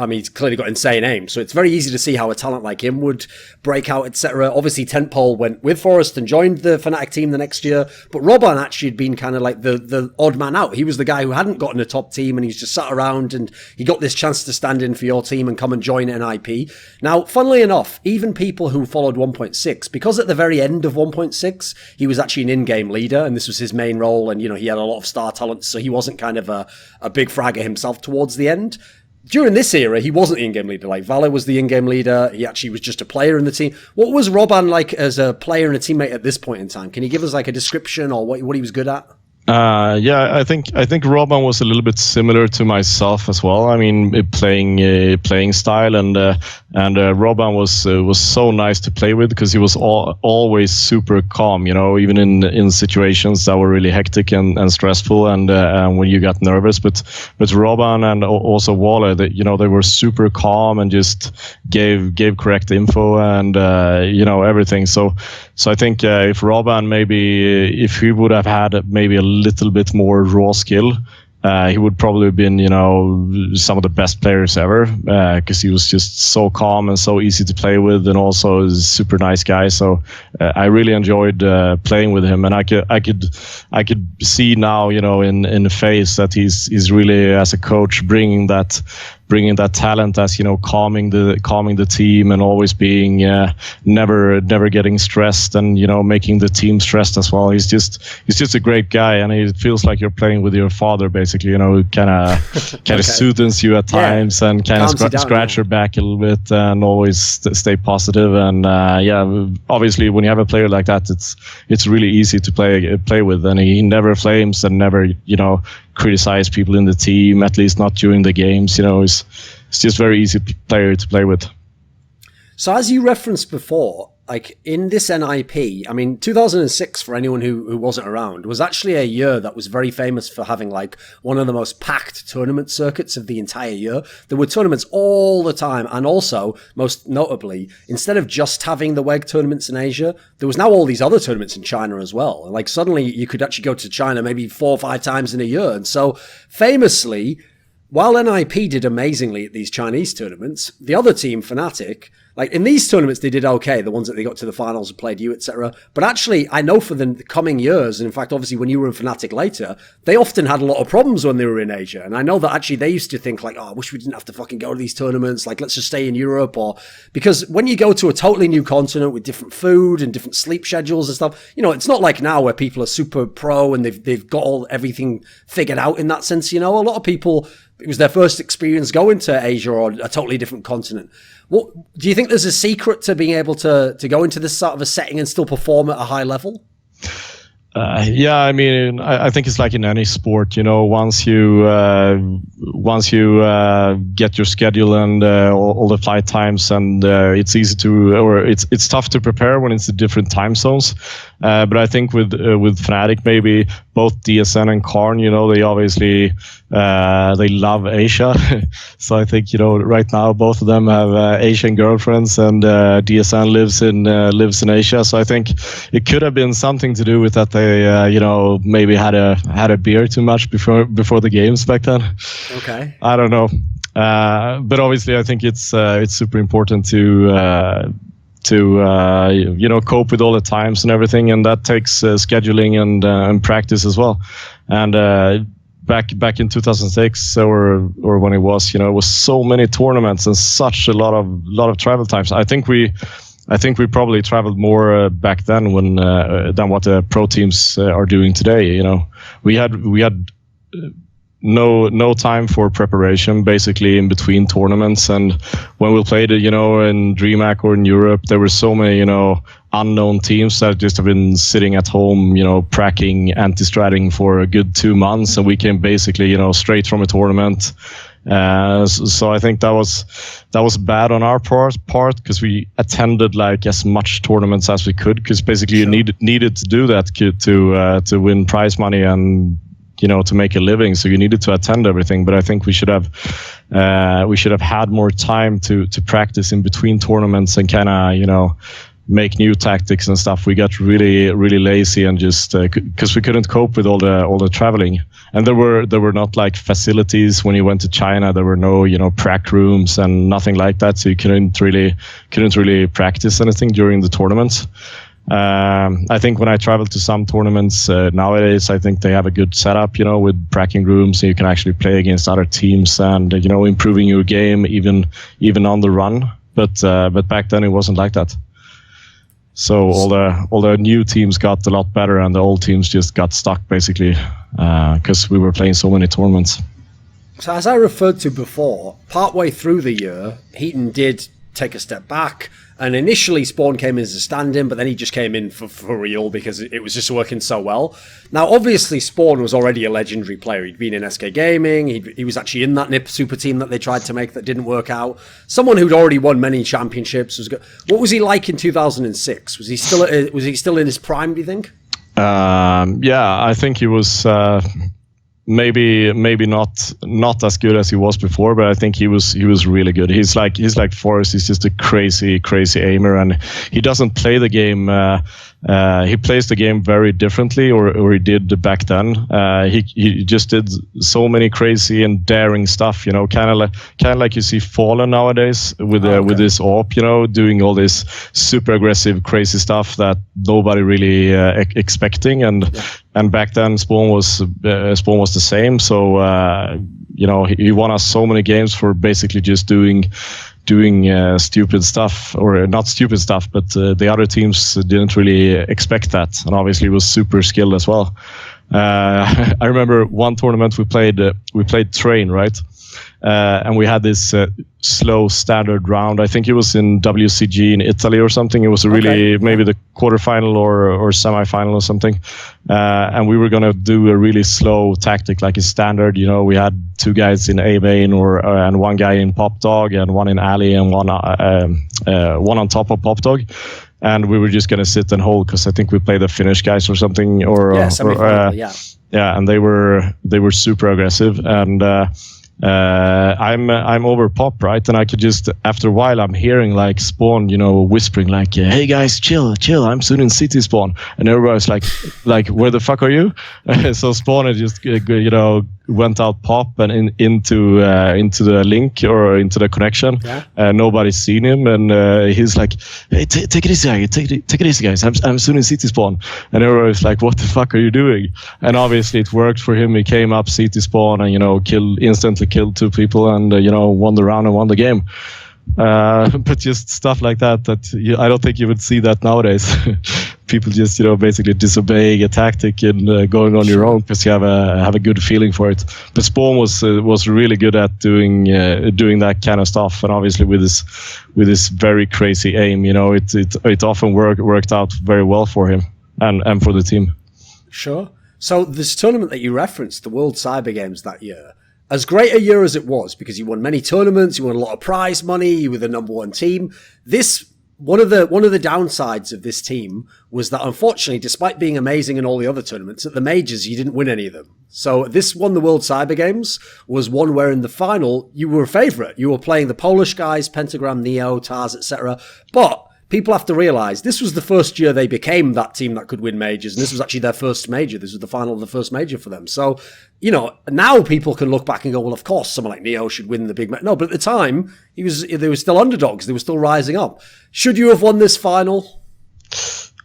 Speaker 1: he's clearly got insane aim, so it's very easy to see how a talent like him would break out, etc. Obviously, Tentpole went with Forrest and joined the FNATIC team the next year, but RobbaN actually had been kind of like the odd man out. He was the guy who hadn't gotten a top team, and he's just sat around, and he got this chance to stand in for your team and come and join NiP. Now, funnily enough, even people who followed 1.6, because at the very end of 1.6, he was actually an in-game leader, and this was his main role, and, he had a lot of star talent, so he wasn't kind of a big fragger himself towards the end. During this era, he wasn't the in-game leader. Valor was the in-game leader. He actually was just a player in the team. What was RobbaN like as a player and a teammate at this point in time? Can you give us a description or what he was good at?
Speaker 2: I think RobbaN was a little bit similar to myself as well. I mean, playing style, and RobbaN was so nice to play with, because he was always super calm. Even in situations that were really hectic and stressful, and when you got nervous. But RobbaN and also Waller, they were super calm and just gave correct info and everything. So I think if RobbaN if he would have had maybe a little bit more raw skill, he would probably have been, some of the best players ever, because he was just so calm and so easy to play with, and also is a super nice guy. So I really enjoyed playing with him, and I could see now, in the face that he's really, as a coach, bringing that talent, as calming the team, and always being never getting stressed, and making the team stressed as well. He's just a great guy, and it feels like you're playing with your father, basically. Kind of soothes you at times, and kind of scratch your back a little bit, and always stay positive. And obviously when you have a player like that, it's really easy to play with, and he never flames and never criticize people in the team, at least not during the games. It's just very easy player to play with.
Speaker 1: So as you referenced before, in this NiP, 2006, for anyone who wasn't around, was actually a year that was very famous for having one of the most packed tournament circuits of the entire year. There were tournaments all the time, and also, most notably, instead of just having the WEG tournaments in Asia, there was now all these other tournaments in China as well. Suddenly you could actually go to China maybe 4 or 5 times in a year. And so, famously, while NiP did amazingly at these Chinese tournaments, the other team, FNATIC, in these tournaments, they did okay, the ones that they got to the finals and played you, etc. But actually, I know for the coming years, and in fact, obviously, when you were in FNATIC later, they often had a lot of problems when they were in Asia. And I know that actually they used to think I wish we didn't have to fucking go to these tournaments. Let's just stay in Europe. Because when you go to a totally new continent with different food and different sleep schedules and stuff, it's not like now where people are super pro and they've got everything figured out in that sense. A lot of people, it was their first experience going to Asia or a totally different continent. What do you think there's a secret to being able to go into this sort of a setting and still perform at a high level?
Speaker 2: I think it's like in any sport, once you get your schedule and all the flight times, and it's easy it's tough to prepare when it's the different time zones. But I think with FNATIC, maybe both DSN and cArn, they obviously they love Asia. So I think right now both of them have Asian girlfriends, and DSN lives in Asia. So I think it could have been something to do with that. They maybe had a beer too much before the games back then.
Speaker 1: Okay,
Speaker 2: I don't know. But obviously I think it's super important to to cope with all the times and everything, and that takes scheduling and practice as well. And back in 2006 or when it was so many tournaments and such a lot of travel times. I think we probably traveled more back then than what the pro teams are doing today. We had no time for preparation basically in between tournaments, and when we played in DreamHack or in Europe, there were so many unknown teams that just have been sitting at home pracking anti-stratting for a good 2 months, and we came basically straight from a tournament. So I think that was bad on our part because we attended like as much tournaments as we could, because basically you needed to do that to win prize money and to make a living. So you needed to attend everything. But I think we should have had more time to practice in between tournaments and kind of make new tactics and stuff. We got really really lazy and just because we couldn't cope with all the traveling. And there were not like facilities when you went to China. There were no prac rooms and nothing like that. So you couldn't really practice anything during the tournaments. I think when I travel to some tournaments nowadays, I think they have a good setup, with pracking rooms, so you can actually play against other teams and improving your game even on the run. But back then it wasn't like that. So all the new teams got a lot better, and the old teams just got stuck basically because we were playing so many tournaments.
Speaker 1: So as I referred to before, partway through the year, Heaton did take a step back. And initially, Spawn came in as a stand-in, but then he just came in for real because it was just working so well. Now, obviously, Spawn was already a legendary player. He'd been in SK Gaming. He was actually in that NiP super team that they tried to make that didn't work out. Someone who'd already won many championships. What was he like in 2006? Was he still in his prime, do you think?
Speaker 2: Yeah, I think he was... Maybe not as good as he was before, but I think he was really good. He's like Forrest. He's just a crazy aimer, and he doesn't play the game. He plays the game very differently, or he did back then. He just did so many crazy and daring stuff. Kind of like you see Fallen nowadays with this AWP. Doing all this super aggressive, crazy stuff that nobody really expecting. And back then, Spawn was the same. So he won us so many games for basically just doing stupid stuff, or not stupid stuff, but the other teams didn't really expect that, and obviously he was super skilled as well. I remember one tournament we played Train, right? And we had this slow standard round. I think it was in WCG in Italy or something. It was maybe the quarterfinal or semifinal or something. And we were going to do a really slow tactic, like a standard. We had 2 guys in A main and 1 guy in Pop Dog and 1 in Alley and one on top of Pop Dog. And we were just going to sit and hold because I think we played the Finnish guys or something. Yeah, and they were super aggressive. And I'm over Pop, right? And I could just, after a while, I'm hearing like Spawn, whispering like, "Hey guys, chill. I'm soon in City Spawn." And everybody's like, "Where the fuck are you?" So Spawn had just, went out Pop and into the link or into the connection. Yeah. Nobody's seen him, and he's like, "Hey, take it easy, take it easy, guys. I'm soon in City Spawn." And everybody's like, "What the fuck are you doing?" And obviously it worked for him. He came up City Spawn and instantly killed 2 people and won the round and won the game. But just stuff like that I don't think you would see that nowadays. People just basically disobeying a tactic and going on your own because you have a good feeling for it. But Spawn was really good at doing that kind of stuff, and obviously with this very crazy aim, it often worked out very well for him and for the team.
Speaker 1: Sure. So this tournament that you referenced, the World Cyber Games that year, as great a year as it was, because you won many tournaments, you won a lot of prize money, you were the number 1 team. One of the downsides of this team was that, unfortunately, despite being amazing in all the other tournaments, at the majors, you didn't win any of them. So this one, the World Cyber Games, was one where in the final, you were a favourite. You were playing the Polish guys, Pentagram, Neo, Tars, etc. But people have to realize this was the first year they became that team that could win majors, and this was actually their first major. This was the final of the first major for them. So, you know, now people can look back and go, well, of course, someone like Neo should win the big match. No, but at the time, they were still underdogs. They were still rising up. Should you have won this final?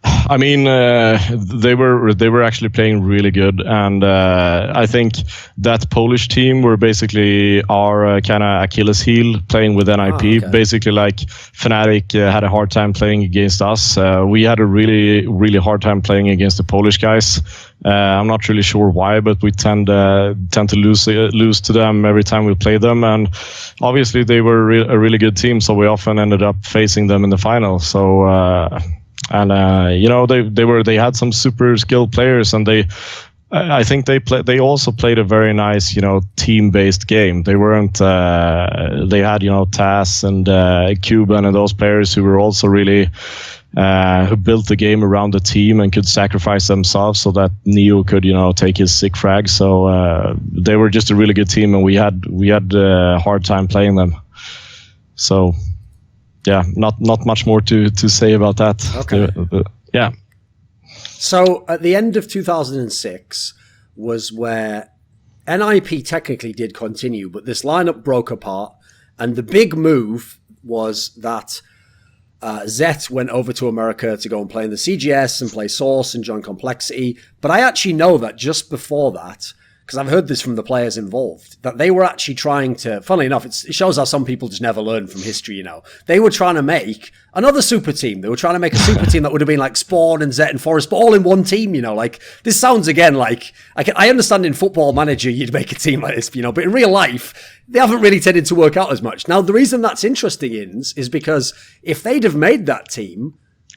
Speaker 2: I mean, they were actually playing really good, and I think that Polish team were basically our kind of Achilles heel playing with NiP.
Speaker 1: Okay.
Speaker 2: Basically, like FNATIC had a hard time playing against us. We had a really hard time playing against the Polish guys. I'm not really sure why, but we tend to lose to them every time we play them, and obviously they were a really good team, so we often ended up facing them in the final. So. You know, they had some super skilled players, and I think they also played a very nice, you know, team-based game. They weren't they had, you know, Taz and Cuban and those players who were also really who built the game around the team and could sacrifice themselves so that Neo could, you know, take his sick frag. So they were just a really good team, and we had a hard time playing them. So. Yeah, not much more to say about that.
Speaker 1: Okay.
Speaker 2: Yeah.
Speaker 1: So at the end of 2006 was where NiP technically did continue, but this lineup broke apart, and the big move was that Zet went over to America to go and play in the CGS and play Source and join Complexity. But I actually know that just before that, because I've heard this from the players involved, that they were actually trying to, funnily enough, it shows how some people just never learn from history, you know. They were trying to make another super team. They were trying to make a super team that would have been like Spawn and Zet and Forest, but all in one team, you know. Like, this sounds, again, like, I understand in Football Manager you'd make a team like this, you know, but in real life, they haven't really tended to work out as much. Now, the reason that's interesting, is because if they'd have made that team,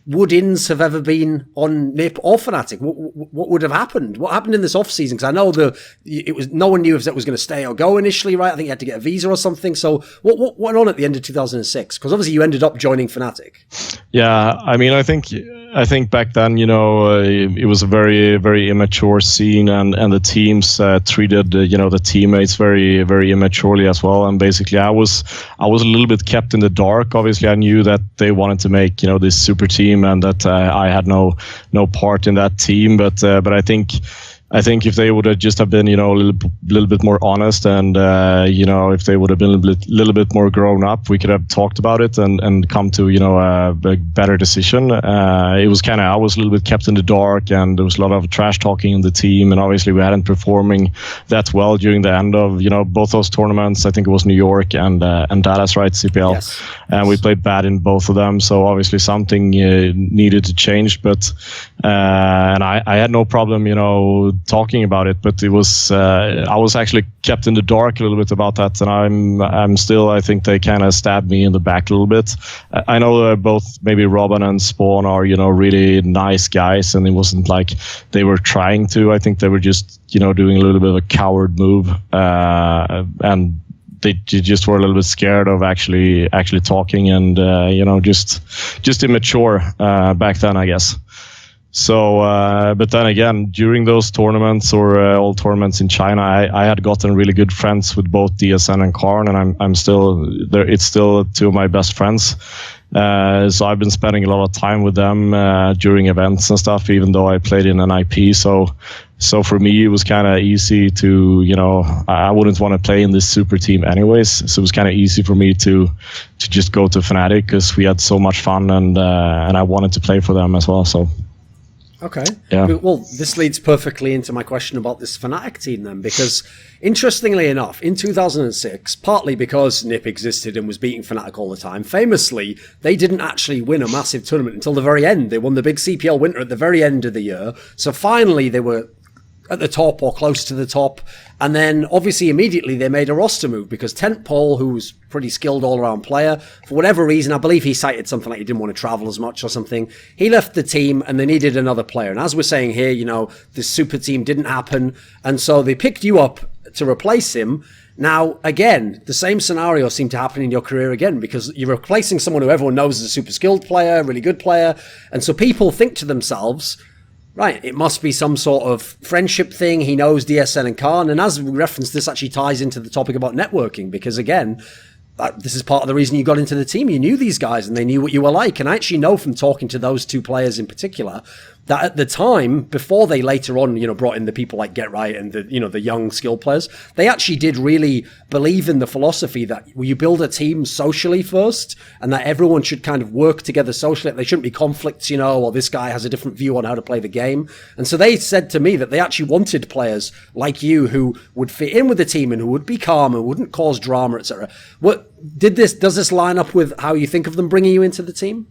Speaker 1: would INS have ever been on NiP or FNATIC? What would have happened? What happened in this off season? Because I know no one knew if that was going to stay or go initially, right? I think you had to get a visa or something. So what went on at the end of 2006? Because obviously you ended up joining FNATIC.
Speaker 2: Yeah, I mean, I think back then, you know, it was a very, very immature scene, and the teams treated, you know, the teammates very, very immaturely as well. And basically, I was a little bit kept in the dark. Obviously, I knew that they wanted to make, you know, this super team, and that I had no part in that team. But I think if they would have just have been, you know, a little bit more honest, and you know, if they would have been a little bit more grown up, we could have talked about it and come to, you know, a better decision. It was kind of, I was a little bit kept in the dark, and there was a lot of trash talking in the team, and obviously we hadn't performing that well during the end of, you know, both those tournaments. I think it was New York and Dallas, right? CPL.
Speaker 1: Yes.
Speaker 2: And we played bad in both of them, so obviously something needed to change. But and I had no problem, you know, talking about it, but it was I was actually kept in the dark a little bit about that, and I'm still, I think they kind of stabbed me in the back a little bit. I know both maybe RobbaN and Spawn are, you know, really nice guys, and it wasn't like they were trying to. I think they were just, you know, doing a little bit of a coward move, and they just were a little bit scared of actually talking, and you know, just immature back then, I guess. So, but then again, during those tournaments or all tournaments in China, I had gotten really good friends with both DSN and cArn, and I'm still there. It's still two of my best friends. So I've been spending a lot of time with them during events and stuff, even though I played in NiP. So for me, it was kind of easy to, you know, I wouldn't want to play in this super team anyways. So it was kind of easy for me to just go to FNATIC, because we had so much fun, and I wanted to play for them as well. So.
Speaker 1: Okay.
Speaker 2: Yeah.
Speaker 1: Well, this leads perfectly into my question about this FNATIC team then, because interestingly enough, in 2006, partly because NiP existed and was beating FNATIC all the time, famously, they didn't actually win a massive tournament until the very end. They won the big CPL Winter at the very end of the year. So finally, they were at the top or close to the top. And then obviously immediately they made a roster move, because Tentpole, who was pretty skilled all-around player, for whatever reason, I believe he cited something like he didn't want to travel as much or something. He left the team and they needed another player. And as we're saying here, you know, this super team didn't happen. And so they picked you up to replace him. Now, again, the same scenario seemed to happen in your career again, because you're replacing someone who everyone knows is a super skilled player, really good player. And so people think to themselves, right, it must be some sort of friendship thing. He knows DSN and cArn. And as we referenced, this actually ties into the topic about networking, because again, this is part of the reason you got into the team. You knew these guys and they knew what you were like. And I actually know from talking to those two players in particular that at the time, before they later on, brought in the people like Get Right and the young skill players, they actually did really believe in the philosophy that you build a team socially first and that everyone should kind of work together socially. There shouldn't be conflicts, or this guy has a different view on how to play the game. And so they said to me that they actually wanted players like you who would fit in with the team and who would be calm and wouldn't cause drama, etc. Does this line up with how you think of them bringing you into the team?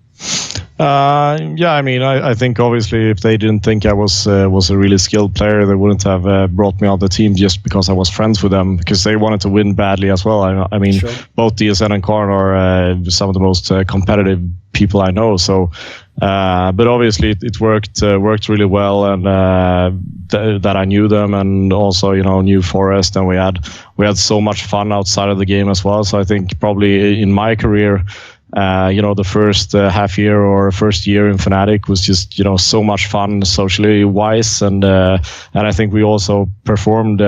Speaker 2: Yeah, I mean, I think obviously if they didn't think I was a really skilled player, they wouldn't have brought me on the team just because I was friends with them, because they wanted to win badly as well. I mean, sure. Both DSN and cArn are some of the most competitive people I know. So, but obviously it worked really well, and that I knew them, and also knew Forest, and we had so much fun outside of the game as well. So I think probably in my career, the first half year or first year in FNATIC was just so much fun socially wise, and I think we also performed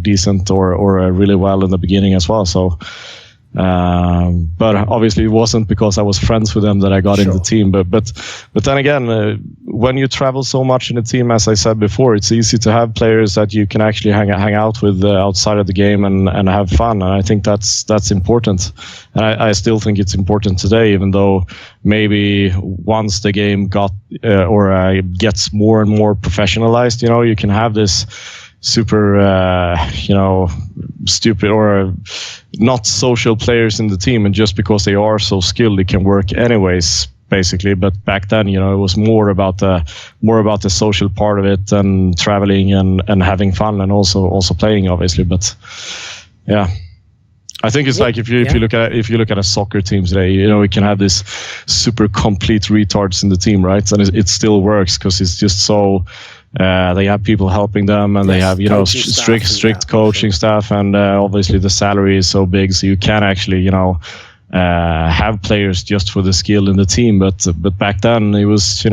Speaker 2: decent or really well in the beginning as well. So. But obviously it wasn't because I was friends with them that I got in the team. But then again, when you travel so much in a team, as I said before, it's easy to have players that you can actually hang out with outside of the game and have fun. And I think that's important. And I still think it's important today, even though maybe once the game gets more and more professionalized, you can have this super, stupid or not social players in the team, and just because they are so skilled, it can work anyways, basically. But back then, it was more about the social part of it, and traveling and having fun, and also playing, obviously. But yeah. I think it's like if you look at a soccer team today, you can have this super complete retards in the team, right? And it still works because it's just so they have people helping them, and they have strict coaching staff, and obviously the salary is so big, so you can actually have players just for the skill in the team. But back then it was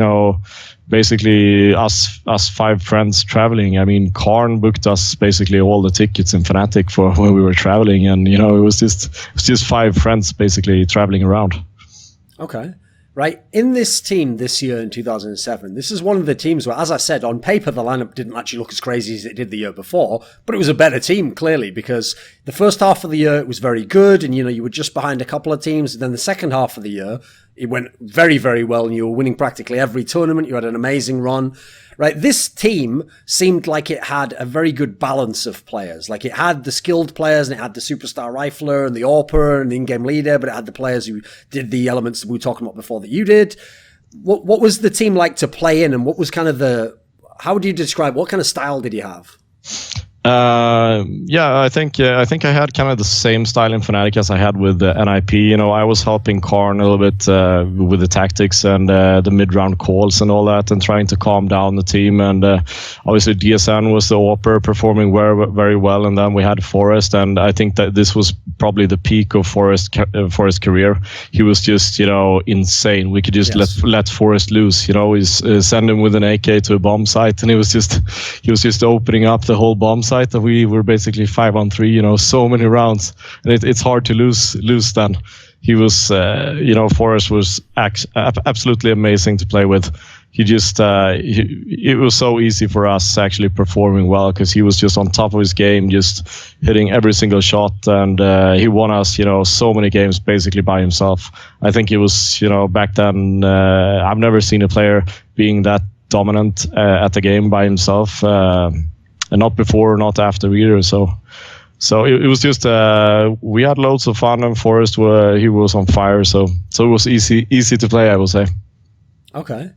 Speaker 2: basically us 5 friends traveling. I mean, cArn booked us basically all the tickets in FNATIC for when we were traveling, and it was just 5 friends basically traveling around.
Speaker 1: Okay. Right, in this team this year in 2007, this is one of the teams where, as I said, on paper the lineup didn't actually look as crazy as it did the year before, but it was a better team, clearly, because the first half of the year it was very good, and you were just behind a couple of teams, and then the second half of the year it went very, very well, and you were winning practically every tournament. You had an amazing run. Right, this team seemed like it had a very good balance of players. Like, it had the skilled players, and it had the superstar rifler and the AWPer and the in-game leader, but it had the players who did the elements that we were talking about before that you did. What was the team like to play in, and what was kind of how would you describe, what kind of style did you have?
Speaker 2: Yeah, I think I had kind of the same style in FNATIC as I had with NiP. I was helping cArn a little bit with the tactics and the mid-round calls and all that, and trying to calm down the team. And obviously DSN was the AWPer, performing very well. And then we had Forest, and I think that this was probably the peak of Forest's career. He was just insane. We could just let Forest loose. Send him with an AK to a bomb site, and he was just opening up the whole bomb site. That we were basically 5-on-3, so many rounds, and it's hard to lose then. He was, Forest was absolutely amazing to play with. He just, it was so easy for us actually performing well, because he was just on top of his game, just hitting every single shot, and he won us, so many games basically by himself. I think it was, back then, I've never seen a player being that dominant at the game by himself. And not before, not after either. So it was just we had loads of fun, and Forest he was on fire. So it was easy to play, I will say.
Speaker 1: Okay.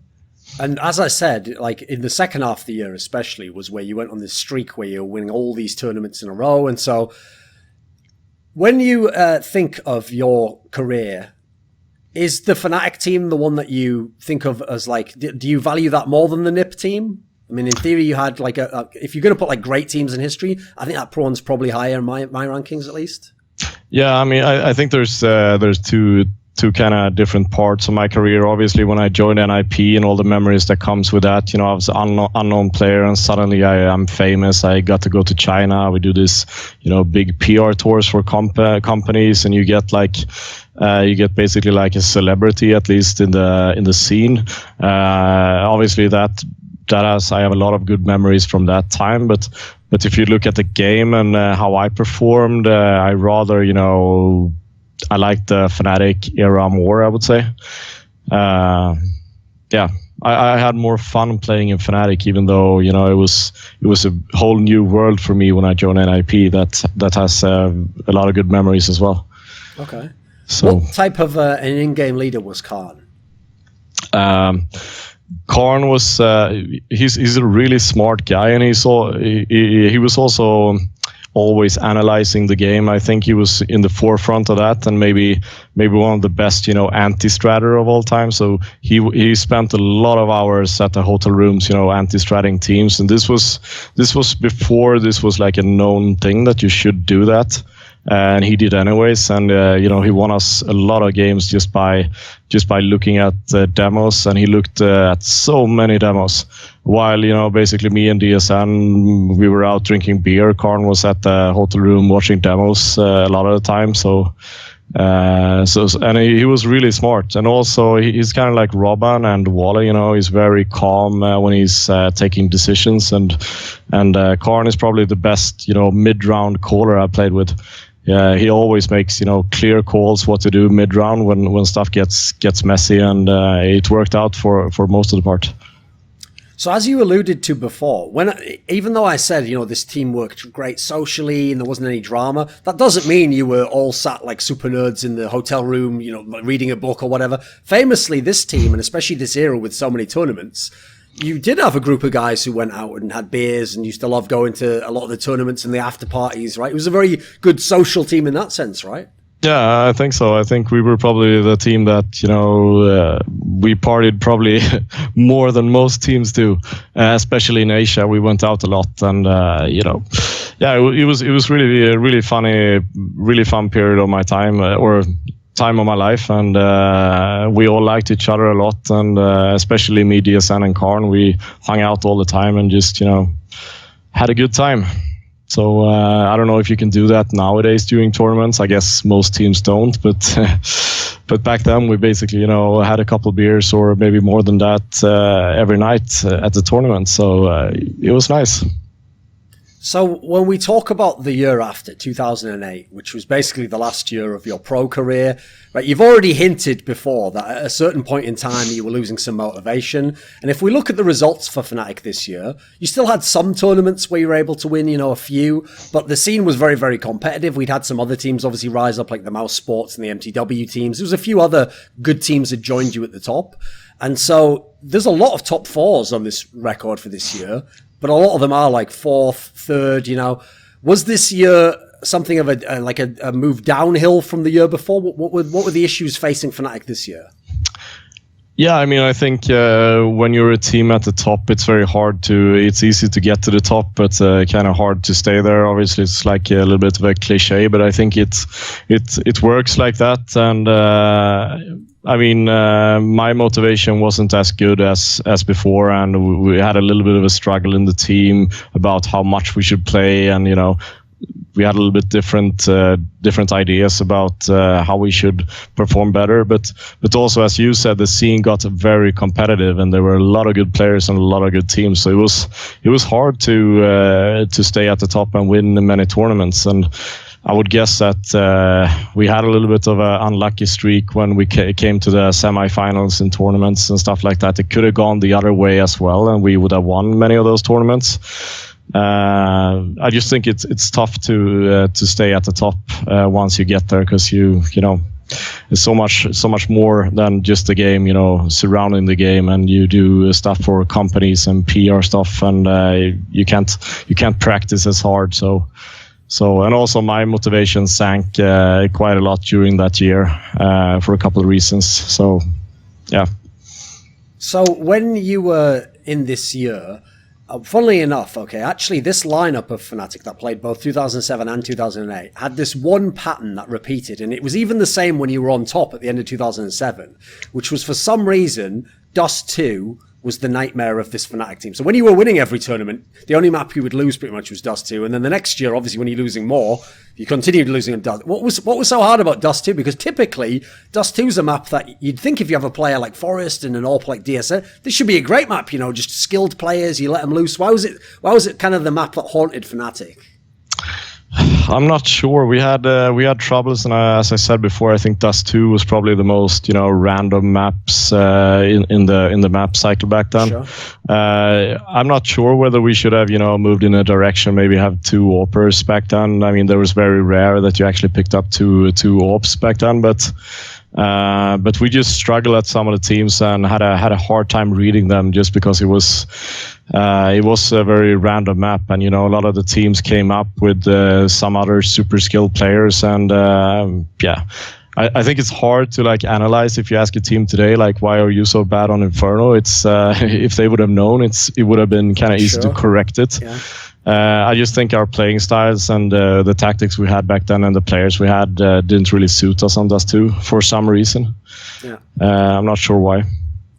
Speaker 1: And as I said, like in the second half of the year especially was where you went on this streak where you were winning all these tournaments in a row. And so when you think of your career, is the FNATIC team the one that you think of as like, do you value that more than the NiP team? I mean, in theory, you had like if you're going to put like great teams in history, I think that one's probably higher in my rankings at least.
Speaker 2: Yeah, I mean, I think there's two two kind of different parts of my career. Obviously, when I joined NiP and all the memories that comes with that, I was an unknown player, and suddenly I'm famous. I got to go to China. We do this, big PR tours for companies, and you get basically like a celebrity, at least in the scene. Obviously, I have a lot of good memories from that time, but if you look at the game and how I performed, I rather, I like the FNATIC era more, I would say. I had more fun playing in FNATIC, even though, it was a whole new world for me when I joined NiP that has a lot of good memories as well.
Speaker 1: Okay.
Speaker 2: So,
Speaker 1: what type of an in-game leader was cArn?
Speaker 2: cArn was he's a really smart guy, and he was also always analyzing the game. I think he was in the forefront of that, and maybe one of the best anti-stratter of all time. So he spent a lot of hours at the hotel rooms anti-stratting teams, and this was before this was like a known thing that you should do that. And he did anyways, and he won us a lot of games just by looking at demos, and he looked at so many demos. While basically me and DSN, we were out drinking beer. cArn was at the hotel room watching demos a lot of the time. And he was really smart, and also he's kind of like RobbaN and Wally. He's very calm when he's taking decisions, and cArn is probably the best mid-round caller I played with. Yeah, he always makes clear calls what to do mid-round when stuff gets messy, and it worked out for most of the part.
Speaker 1: So as you alluded to before, even though I said this team worked great socially and there wasn't any drama, that doesn't mean you were all sat like super nerds in the hotel room, reading a book or whatever. Famously, this team, and especially this era with so many tournaments, you did have a group of guys who went out and had beers and used to love going to a lot of the tournaments and the after parties, right? It was a very good social team in that sense, right?
Speaker 2: Yeah, I think so. I think we were probably the team that, we partied probably more than most teams do, especially in Asia. We went out a lot, and, it was really a really fun period of my time, or time of my life, and we all liked each other a lot, and especially me, DSN, and cArn, we hung out all the time and just had a good time. So I don't know if you can do that nowadays during tournaments. I guess most teams don't, but back then we basically had a couple beers or maybe more than that every night at the tournament. So it was nice.
Speaker 1: So when we talk about the year after 2008, which was basically the last year of your pro career, right? You've already hinted before that at a certain point in time you were losing some motivation. And if we look at the results for FNATIC this year, you still had some tournaments where you were able to win, a few, but the scene was very, very competitive. We'd had some other teams obviously rise up, like the Mouse Sports and the MTW teams. There was a few other good teams that joined you at the top. And so there's a lot of top fours on this record for this year, but a lot of them are like fourth, third, Was this year something of a move downhill from the year before? What were the issues facing FNATIC this year?
Speaker 2: Yeah, I mean, I think when you're a team at the top, it's easy to get to the top, but kind of hard to stay there. Obviously, it's like a little bit of a cliche, but I think it works like that. And my motivation wasn't as good as before, and we had a little bit of a struggle in the team about how much we should play, and we had a little bit different ideas about how we should perform better. But also, as you said, the scene got very competitive, and there were a lot of good players and a lot of good teams. So it was hard to stay at the top and win many tournaments. And I would guess that we had a little bit of an unlucky streak when we came to the semifinals in tournaments and stuff like that. It could have gone the other way as well, and we would have won many of those tournaments. I just think it's tough to stay at the top once you get there, because it's so much more than just the game, surrounding the game, and you do stuff for companies and PR stuff, and you can't practice as hard. So, and also my motivation sank quite a lot during that year for a couple of reasons. So, yeah.
Speaker 1: So when you were in this year, Funnily enough, okay, actually this lineup of FNATIC that played both 2007 and 2008 had this one pattern that repeated, and it was even the same when you were on top at the end of 2007, which was for some reason, Dust 2 was the nightmare of this FNATIC team. So when you were winning every tournament, the only map you would lose pretty much was Dust 2, and then the next year, obviously when you're losing more, you continued losing on Dust. What was so hard about Dust 2? Because typically, Dust 2 is a map that you'd think if you have a player like Forrest and an AWP like DSA, this should be a great map, you know, just skilled players, you let them loose. Why was it kind of the map that haunted FNATIC?
Speaker 2: I'm not sure. We had troubles, and as I said before, I think Dust 2 was probably the most random maps in the map cycle back then.
Speaker 1: Sure.
Speaker 2: I'm not sure whether we should have moved in a direction, maybe have 2 AWPers back then. I mean, there was very rare that you actually picked up two AWPs back then, but we just struggled at some of the teams and had a hard time reading them just because it was a very random map, and a lot of the teams came up with some other super skilled players, and I think it's hard to analyze if you ask a team today why are you so bad on Inferno. It's if they would have known, it would have been kind of easy to correct it. I just think our playing styles and the tactics we had back then and the players we had didn't really suit us on Dust 2 for some reason. I'm not sure why.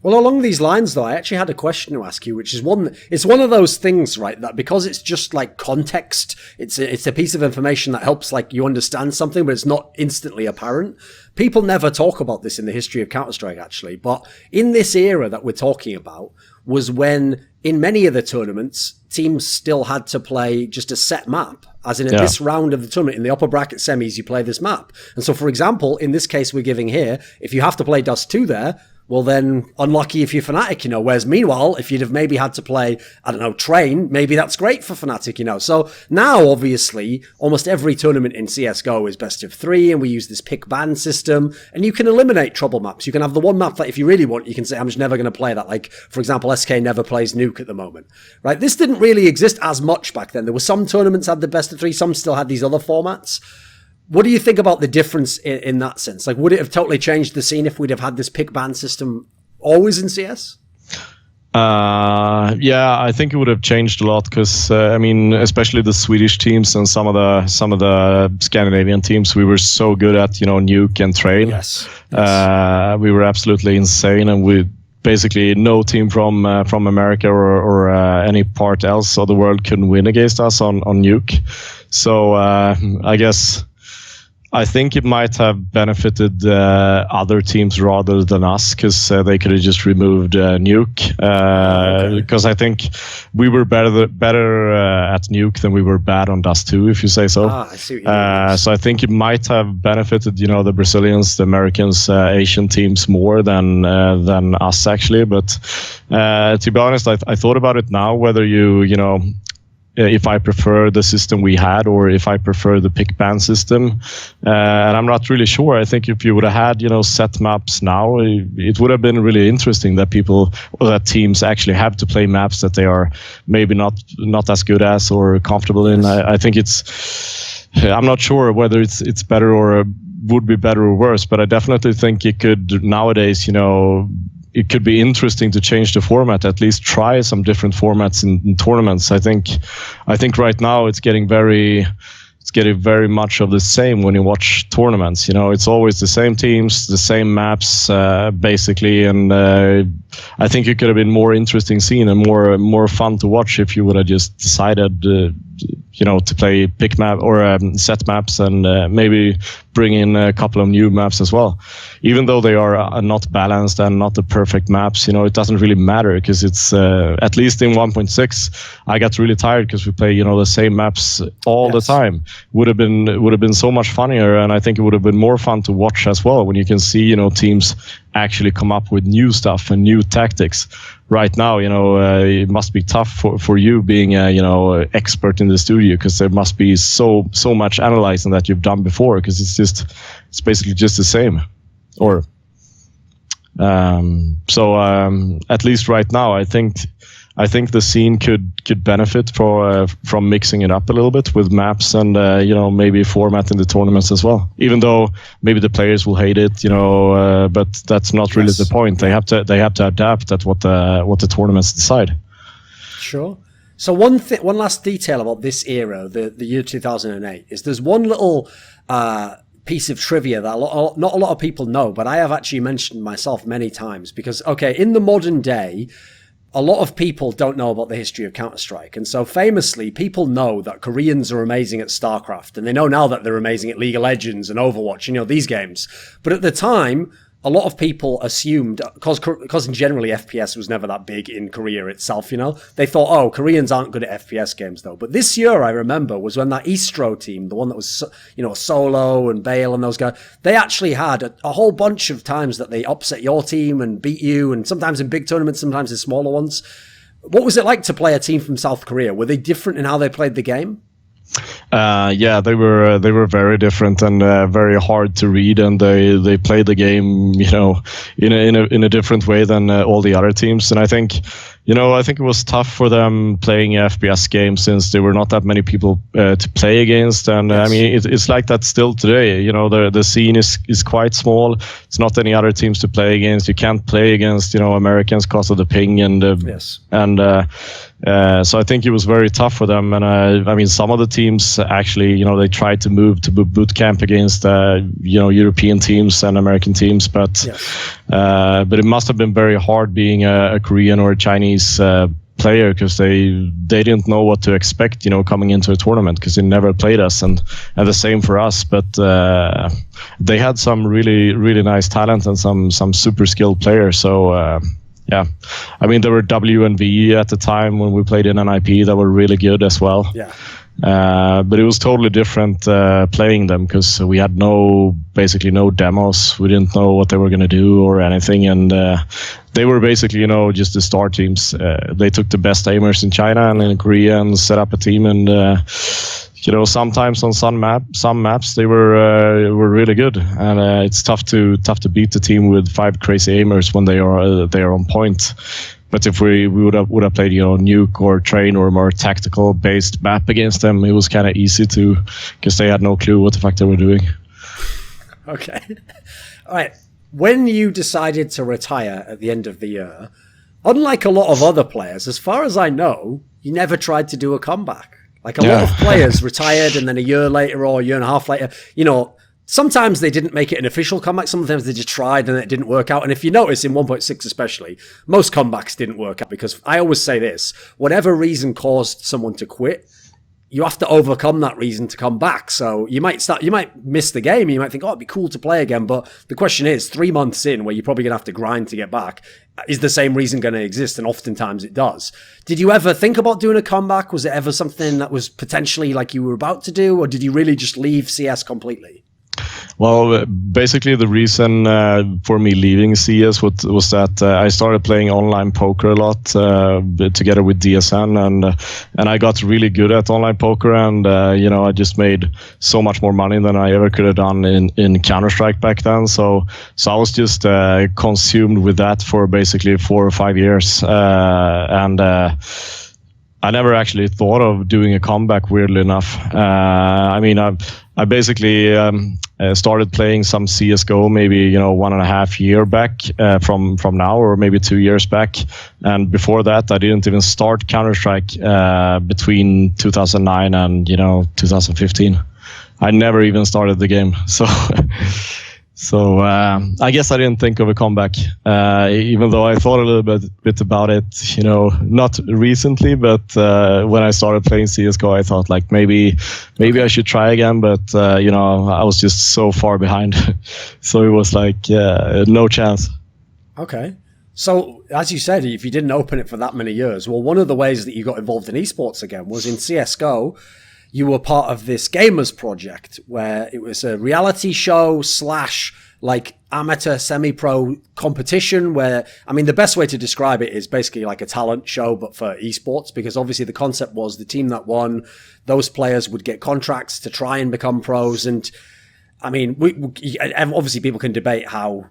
Speaker 1: Well, along these lines, though, I actually had a question to ask you, which is it's one of those things, right, that because it's just context, it's a piece of information that helps you understand something, but it's not instantly apparent. People never talk about this in the history of Counter-Strike, actually, but in this era that we're talking about was when, in many of the tournaments, teams still had to play just a set map. As in, this round of the tournament, in the upper bracket semis, you play this map. And so, for example, in this case we're giving here, if you have to play Dust 2 there, well then, unlucky if you're FNATIC, whereas meanwhile, if you'd have maybe had to play, I don't know, Train, maybe that's great for FNATIC, So now, obviously, almost every tournament in CSGO is best of 3, and we use this pick ban system, and you can eliminate trouble maps. You can have the one map that if you really want, you can say, I'm just never going to play that. For example, SK never plays Nuke at the moment, right? This didn't really exist as much back then. There were some tournaments had the best of 3, some still had these other formats. What do you think about the difference in that sense? Would it have totally changed the scene if we'd have had this pick ban system always in CS?
Speaker 2: I think it would have changed a lot because especially the Swedish teams and some of the Scandinavian teams, we were so good at Nuke and Train.
Speaker 1: Yes.
Speaker 2: We were absolutely insane, and we basically no team from America or any part else of the world couldn't win against us on Nuke. So I think it might have benefited other teams rather than us because they could have just removed Nuke. Because I think we were better at Nuke than we were bad on Dust 2, if you say so.
Speaker 1: I see what you mean.
Speaker 2: So I think it might have benefited, the Brazilians, the Americans, Asian teams more than us actually. But to be honest, I thought about it now whether if I prefer the system we had or if I prefer the pick ban system. And I'm not really sure. I think if you would have had, set maps now, it would have been really interesting that that teams actually have to play maps that they are maybe not as good as or comfortable in. I think I'm not sure whether it's better or would be better or worse, but I definitely think it could nowadays, it could be interesting to change the format, at least try some different formats in tournaments. I think right now it's getting very much of the same when you watch tournaments. It's always the same teams, the same maps, basically, and I think it could have been more interesting scene and more fun to watch if you would have just decided to play pick map or set maps and maybe bring in a couple of new maps as well. Even though they are not balanced and not the perfect maps, it doesn't really matter because it's at least in 1.6, I got really tired because we play the same maps all the time. Would have been so much funnier, and I think it would have been more fun to watch as well when you can see teams actually come up with new stuff and new tactics. Right now, it must be tough for you being a expert in the studio because there must be so much analyzing that you've done before because it's basically just the same. Or at least right now, I think the scene could benefit from mixing it up a little bit with maps and maybe format in the tournaments as well. Even though maybe the players will hate it, but that's not really the point. They have to adapt at what the tournaments decide.
Speaker 1: Sure. So one last detail about this era, the year 2008, is there's one little piece of trivia that not a lot of people know, but I have actually mentioned myself many times because, okay, in the modern day, a lot of people don't know about the history of Counter-Strike. And so famously, people know that Koreans are amazing at StarCraft, and they know now that they're amazing at League of Legends and Overwatch, these games. But at the time, a lot of people assumed, because generally FPS was never that big in Korea itself, they thought, oh, Koreans aren't good at FPS games though. But this year, I remember, was when that Istro team, the one that was, Solo and Bale and those guys, they actually had a whole bunch of times that they upset your team and beat you, and sometimes in big tournaments, sometimes in smaller ones. What was it like to play a team from South Korea? Were they different in how they played the game?
Speaker 2: Yeah, they were very different and very hard to read, and they played the game, in a different way than all the other teams. And I think it was tough for them playing FPS games since there were not that many people to play against. And
Speaker 1: yes.
Speaker 2: I mean, it's like that still today. The scene is quite small. It's not any other teams to play against. You can't play against Americans because of the ping and
Speaker 1: yes.
Speaker 2: And so I think it was very tough for them. And I mean, some of the teams actually, they tried to move to boot camp against European teams and American teams, but
Speaker 1: yes.
Speaker 2: But it must have been very hard being a Korean or a Chinese player, because they didn't know what to expect, coming into a tournament, because they never played us, and the same for us. But they had some really, really nice talent and some super skilled players. So yeah, I mean, there were W and V at the time when we played in NiP that were really good as well.
Speaker 1: Yeah.
Speaker 2: But it was totally different playing them, because we had basically no demos. We didn't know what they were going to do or anything, and they were basically just the star teams. They took the best aimers in China and in Korea and set up a team, and sometimes on some maps they were really good, and it's tough to beat the team with 5 crazy aimers when they are on point. But if we would have played Nuke or Train or more tactical based map against them, it was kind of easy to, because they had no clue what the fuck they were doing.
Speaker 1: Okay, all right. When you decided to retire at the end of the year, unlike a lot of other players, as far as I know, you never tried to do a comeback. Like a lot of players retired, and then a year later or a year and a half later, sometimes they didn't make it an official comeback. Sometimes they just tried and it didn't work out. And if you notice in 1.6 especially, most comebacks didn't work out, because I always say this, whatever reason caused someone to quit, you have to overcome that reason to come back. So you might miss the game. You might think, oh, it'd be cool to play again. But the question is, 3 months in, where you're probably going to have to grind to get back, is the same reason going to exist? And oftentimes it does. Did you ever think about doing a comeback? Was it ever something that was potentially like you were about to do? Or did you really just leave CS completely?
Speaker 2: Well, basically the reason for me leaving CS was that I started playing online poker a lot together with DSN, and I got really good at online poker, and I just made so much more money than I ever could have done in Counter-Strike back then. So I was just consumed with that for basically 4 or 5 years, and I never actually thought of doing a comeback, weirdly enough. I mean, I basically started playing some CSGO maybe 1.5 years back from now, or maybe 2 years back. And before that, I didn't even start Counter-Strike between 2009 and 2015. I never even started the game. So I guess I didn't think of a comeback, even though I thought a little bit about it, not recently, but when I started playing CSGO, I thought like maybe I should try again, but I was just so far behind, so it was like no chance.
Speaker 1: Okay. So, as you said, if you didn't open it for that many years, well, one of the ways that you got involved in esports again was in CSGO. You were part of this GamerZ project, where it was a reality show / like amateur semi-pro competition, where, I mean, the best way to describe it is basically like a talent show, but for esports, because obviously the concept was the team that won, those players would get contracts to try and become pros. And I mean, obviously people can debate how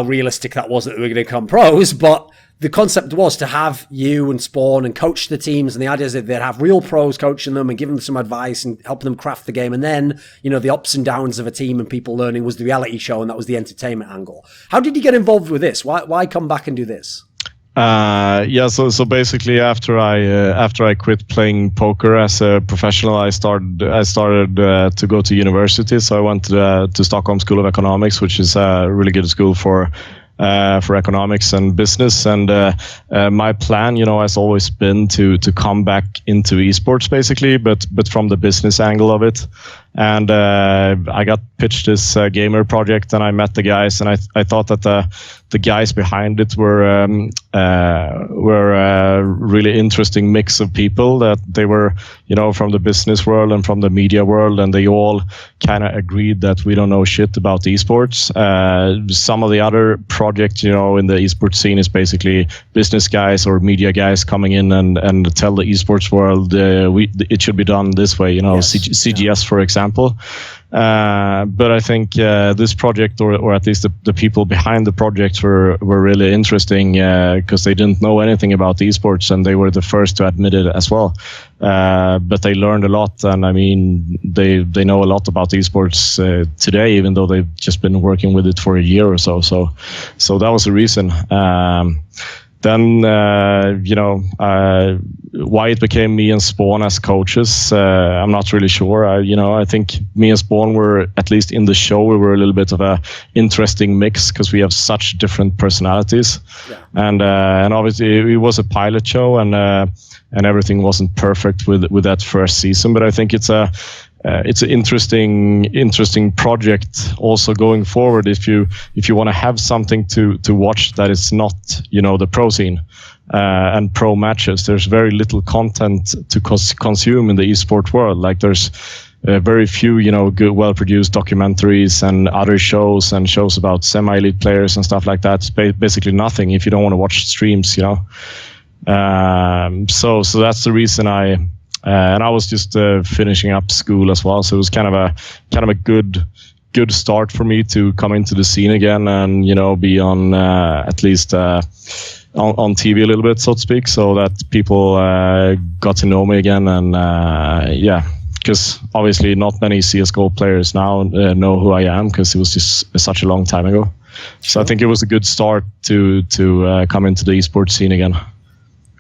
Speaker 1: realistic that was that they were going to become pros, but the concept was to have you and Spawn and coach the teams, and the idea is that they'd have real pros coaching them and giving them some advice and helping them craft the game. And then, the ups and downs of a team and people learning was the reality show, and that was the entertainment angle. How did you get involved with this? Why come back and do this?
Speaker 2: So basically, after I quit playing poker as a professional, I started to go to university. So I went to Stockholm School of Economics, which is a really good school for economics and business. And my plan, has always been to come back into esports, basically, but from the business angle of it. And I got pitched this gamer project, and I met the guys, and I thought that the guys behind it were a really interesting mix of people, that they were, from the business world and from the media world, and they all kind of agreed that we don't know shit about esports. Some of the other projects, in the esports scene is basically business guys or media guys coming in and tell the esports world it should be done this way,
Speaker 1: Yes.
Speaker 2: CGS, for example. But I think this project, or at least the people behind the project, were really interesting because they didn't know anything about esports, and they were the first to admit it as well. But they learned a lot, and I mean, they know a lot about esports today, even though they've just been working with it for a year or so. So that was the reason. Then, why it became me and Spawn as coaches, I'm not really sure. I think me and Spawn were, at least in the show, we were a little bit of a interesting mix because we have such different personalities. Yeah. And obviously it was a pilot show, and everything wasn't perfect with that first season. But I think it's an interesting project also going forward. If you want to have something to watch that is not the pro scene and pro matches, there's very little content to consume in the esport world. Like there's very few good, well-produced documentaries and other shows about semi-elite players and stuff like that. It's basically nothing if you don't want to watch streams. So that's the reason and I was just finishing up school as well, so it was kind of a good start for me to come into the scene again, and be on at least on TV a little bit, so to speak, so that people got to know me again. And because obviously not many CS:GO players now know who I am, because it was just such a long time ago. So I think it was a good start to come into the esports scene again,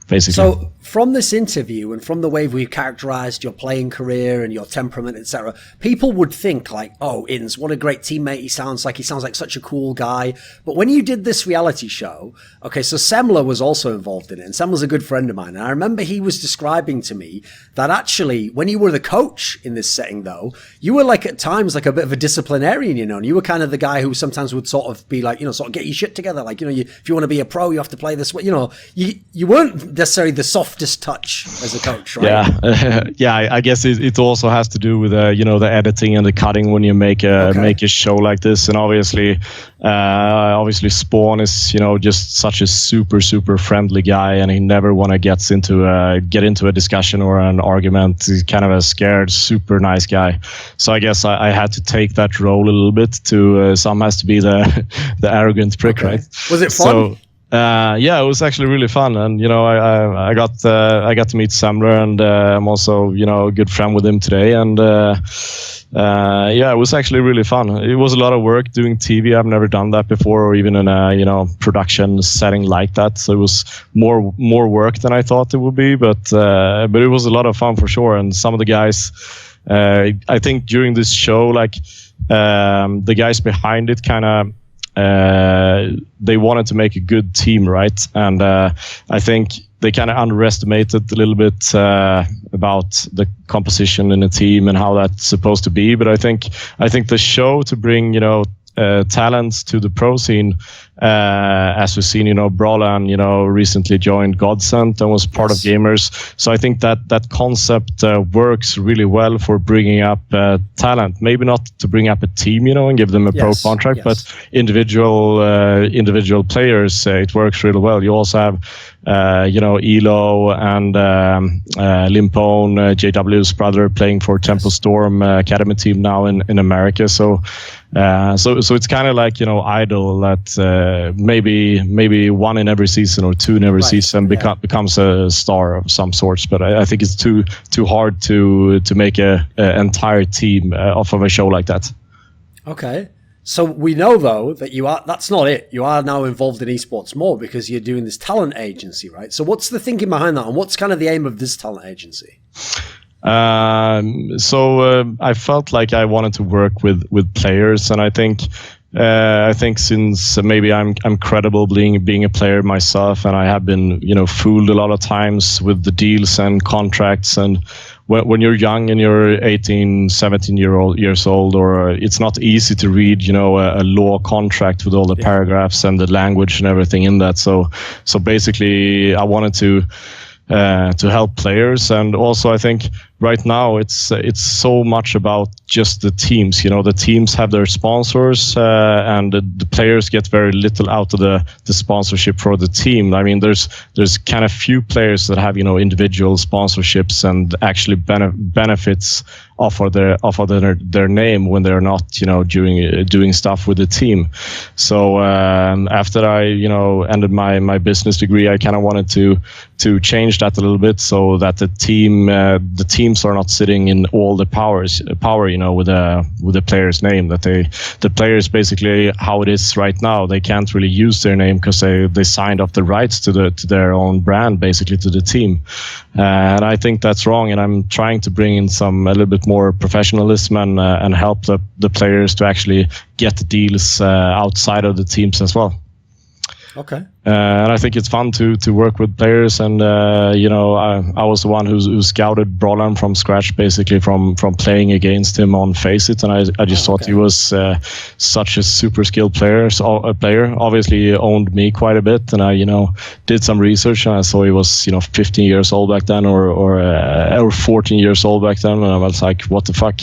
Speaker 2: basically.
Speaker 1: So from this interview and from the way we've characterized your playing career and your temperament, etc., people would think like, oh, Ins, what a great teammate he sounds like such a cool guy. But when you did this reality show, okay, so Semler was also involved in it, and Semler's a good friend of mine. And I remember he was describing to me that actually when you were the coach in this setting, though, you were like at times like a bit of a disciplinarian, and you were kind of the guy who sometimes would sort of be like, sort of get your shit together. Like, if you want to be a pro, you have to play this way. You weren't necessarily the softest touch as a coach, right?
Speaker 2: Yeah, I guess it also has to do with the editing and the cutting when you make a show like this. And obviously Spawn is just such a super friendly guy, and he never want to get into a discussion or an argument. He's kind of a scared, super nice guy. So I guess I had to take that role a little bit. To some has to be the arrogant prick, right? Was it fun? So, it was actually really fun, and I got to meet Semler, and I'm also a good friend with him today, and it was actually really fun. It was a lot of work doing TV. I've never done that before, or even in a production setting like that. So it was more work than I thought it would be, but it was a lot of fun for sure. And some of the guys, I think during this show, like the guys behind it, kind of. They wanted to make a good team, right? And I think they kind of underestimated a little bit about the composition in a team and how that's supposed to be. But I think the show to bring talents to the pro scene, as we've seen, RobbaN, recently joined Godsent and was part of GamerZ. So I think that concept works really well for bringing up talent. Maybe not to bring up a team, and give them a pro contract, but individual players, it works really well. You also have, Elo and Limpone, JW's brother, playing for Temple Storm Academy team now in America. So it's kind of like Idol, that maybe one in every season or two in every season becomes a star of some sorts. But I think it's too hard to make a entire team off of a show like that.
Speaker 1: Okay. So we know, though, that that's not it. You are now involved in esports more because you're doing this talent agency, right? So what's the thinking behind that, and what's kind of the aim of this talent agency?
Speaker 2: I felt like I wanted to work with players, and I think since maybe I'm credible being a player myself, and I have been fooled a lot of times with the deals and contracts, and when you're young and you're 18, 17 years old, or it's not easy to read a law contract with all the paragraphs and the language and everything in that. So basically I wanted to help players, and also I think right now it's so much about just the teams. The teams have their sponsors, and the players get very little out of the sponsorship for the team. I mean, there's kind of few players that have individual sponsorships and actually benefits off of their name when they're not doing stuff with the team. So after I ended my business degree, I kind of wanted to change that a little bit, so that the teams are not sitting in all the power with the player's name. That the players, basically how it is right now, they can't really use their name because they signed up the rights to their own brand, basically, to the team. And I think that's wrong, and I'm trying to bring in a little bit more professionalism and help the players to actually get deals outside of the teams as well.
Speaker 1: Okay.
Speaker 2: And I think it's fun to work with players, and I was the one who scouted RobbaN from scratch, basically from playing against him on Faceit, and I just thought he was such a super skilled player. Obviously he owned me quite a bit, and I did some research, and I saw he was 15 years old back then, or 14 years old back then, and I was like, what the fuck,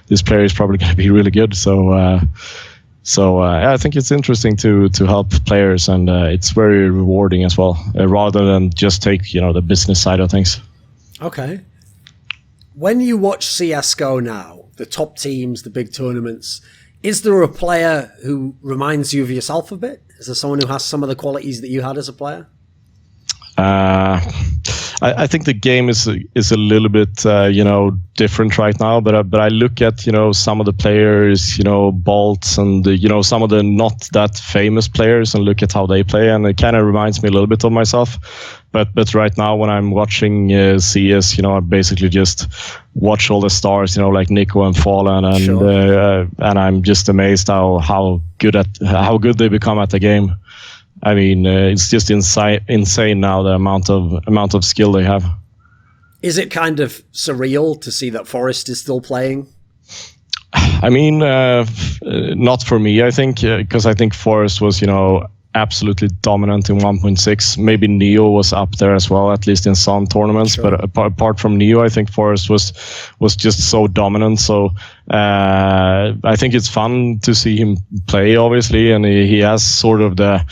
Speaker 2: this player is probably going to be really good. So I think it's interesting to help players, and it's very rewarding as well, rather than just take the business side of things.
Speaker 1: Okay. When you watch CS:GO now, the top teams, the big tournaments, is there a player who reminds you of yourself a bit? Is there someone who has some of the qualities that you had as a player?
Speaker 2: I think the game is a little bit different right now, but I look at some of the players, Bolts, and some of the not that famous players, and look at how they play, and it kind of reminds me a little bit of myself. But right now when I'm watching CS, I basically just watch all the stars, like Nico and Fallen, and sure. And I'm just amazed how good they become at the game. I mean, it's just insane now, the amount of skill they have.
Speaker 1: Is it kind of surreal to see that Forrest is still playing?
Speaker 2: I mean, not for me, I think, because I think Forrest was, absolutely dominant in 1.6. Maybe Neo was up there as well, at least in some tournaments. Sure. But apart from Neo, I think Forrest was just so dominant. So I think it's fun to see him play, obviously, and he has sort of the,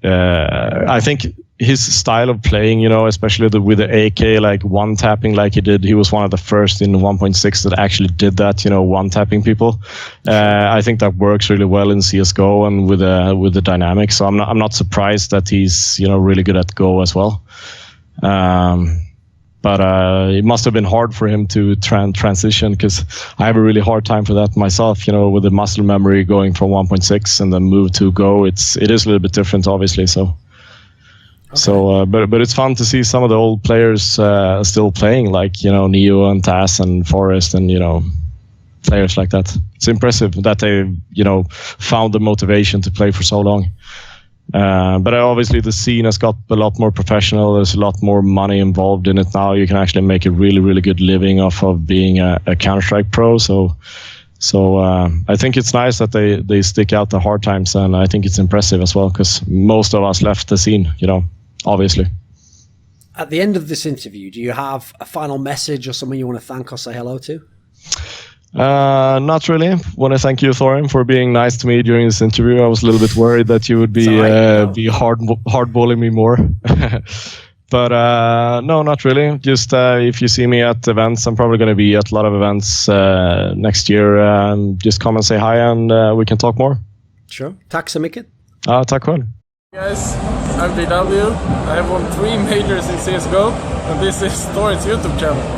Speaker 2: I think his style of playing, especially with the AK, like one tapping like he did. He was one of the first in 1.6 that actually did that, one tapping people. I think that works really well in CS:GO and with the dynamics. So I'm not surprised that he's really good at Go as well. But it must have been hard for him to transition, because I have a really hard time for that myself. With the muscle memory going from 1.6 and then move to Go, it is a little bit different, obviously. So. Okay. So, but it's fun to see some of the old players still playing, like Neo and Taz and Forrest, and players like that. It's impressive that they found the motivation to play for so long. But obviously the scene has got a lot more professional. There's a lot more money involved in it now. You can actually make a really, really good living off of being a Counter-Strike pro. So I think it's nice that they stick out the hard times, and I think it's impressive as well, because most of us left the scene, obviously.
Speaker 1: At the end of this interview, do you have a final message or someone you want to thank or say hello to?
Speaker 2: Not really. Want to thank you, Thorin, for being nice to me during this interview. I was a little bit worried that you would be hardballing me more. But no, not really. Just if you see me at events, I'm probably going to be at a lot of events next year. Just come and say hi, and we can talk more.
Speaker 1: Sure. Tack så mycket.
Speaker 2: Tack själv.
Speaker 3: Guys, I'm BW. I have won 3 majors in CSGO, and this is Thorin's YouTube channel.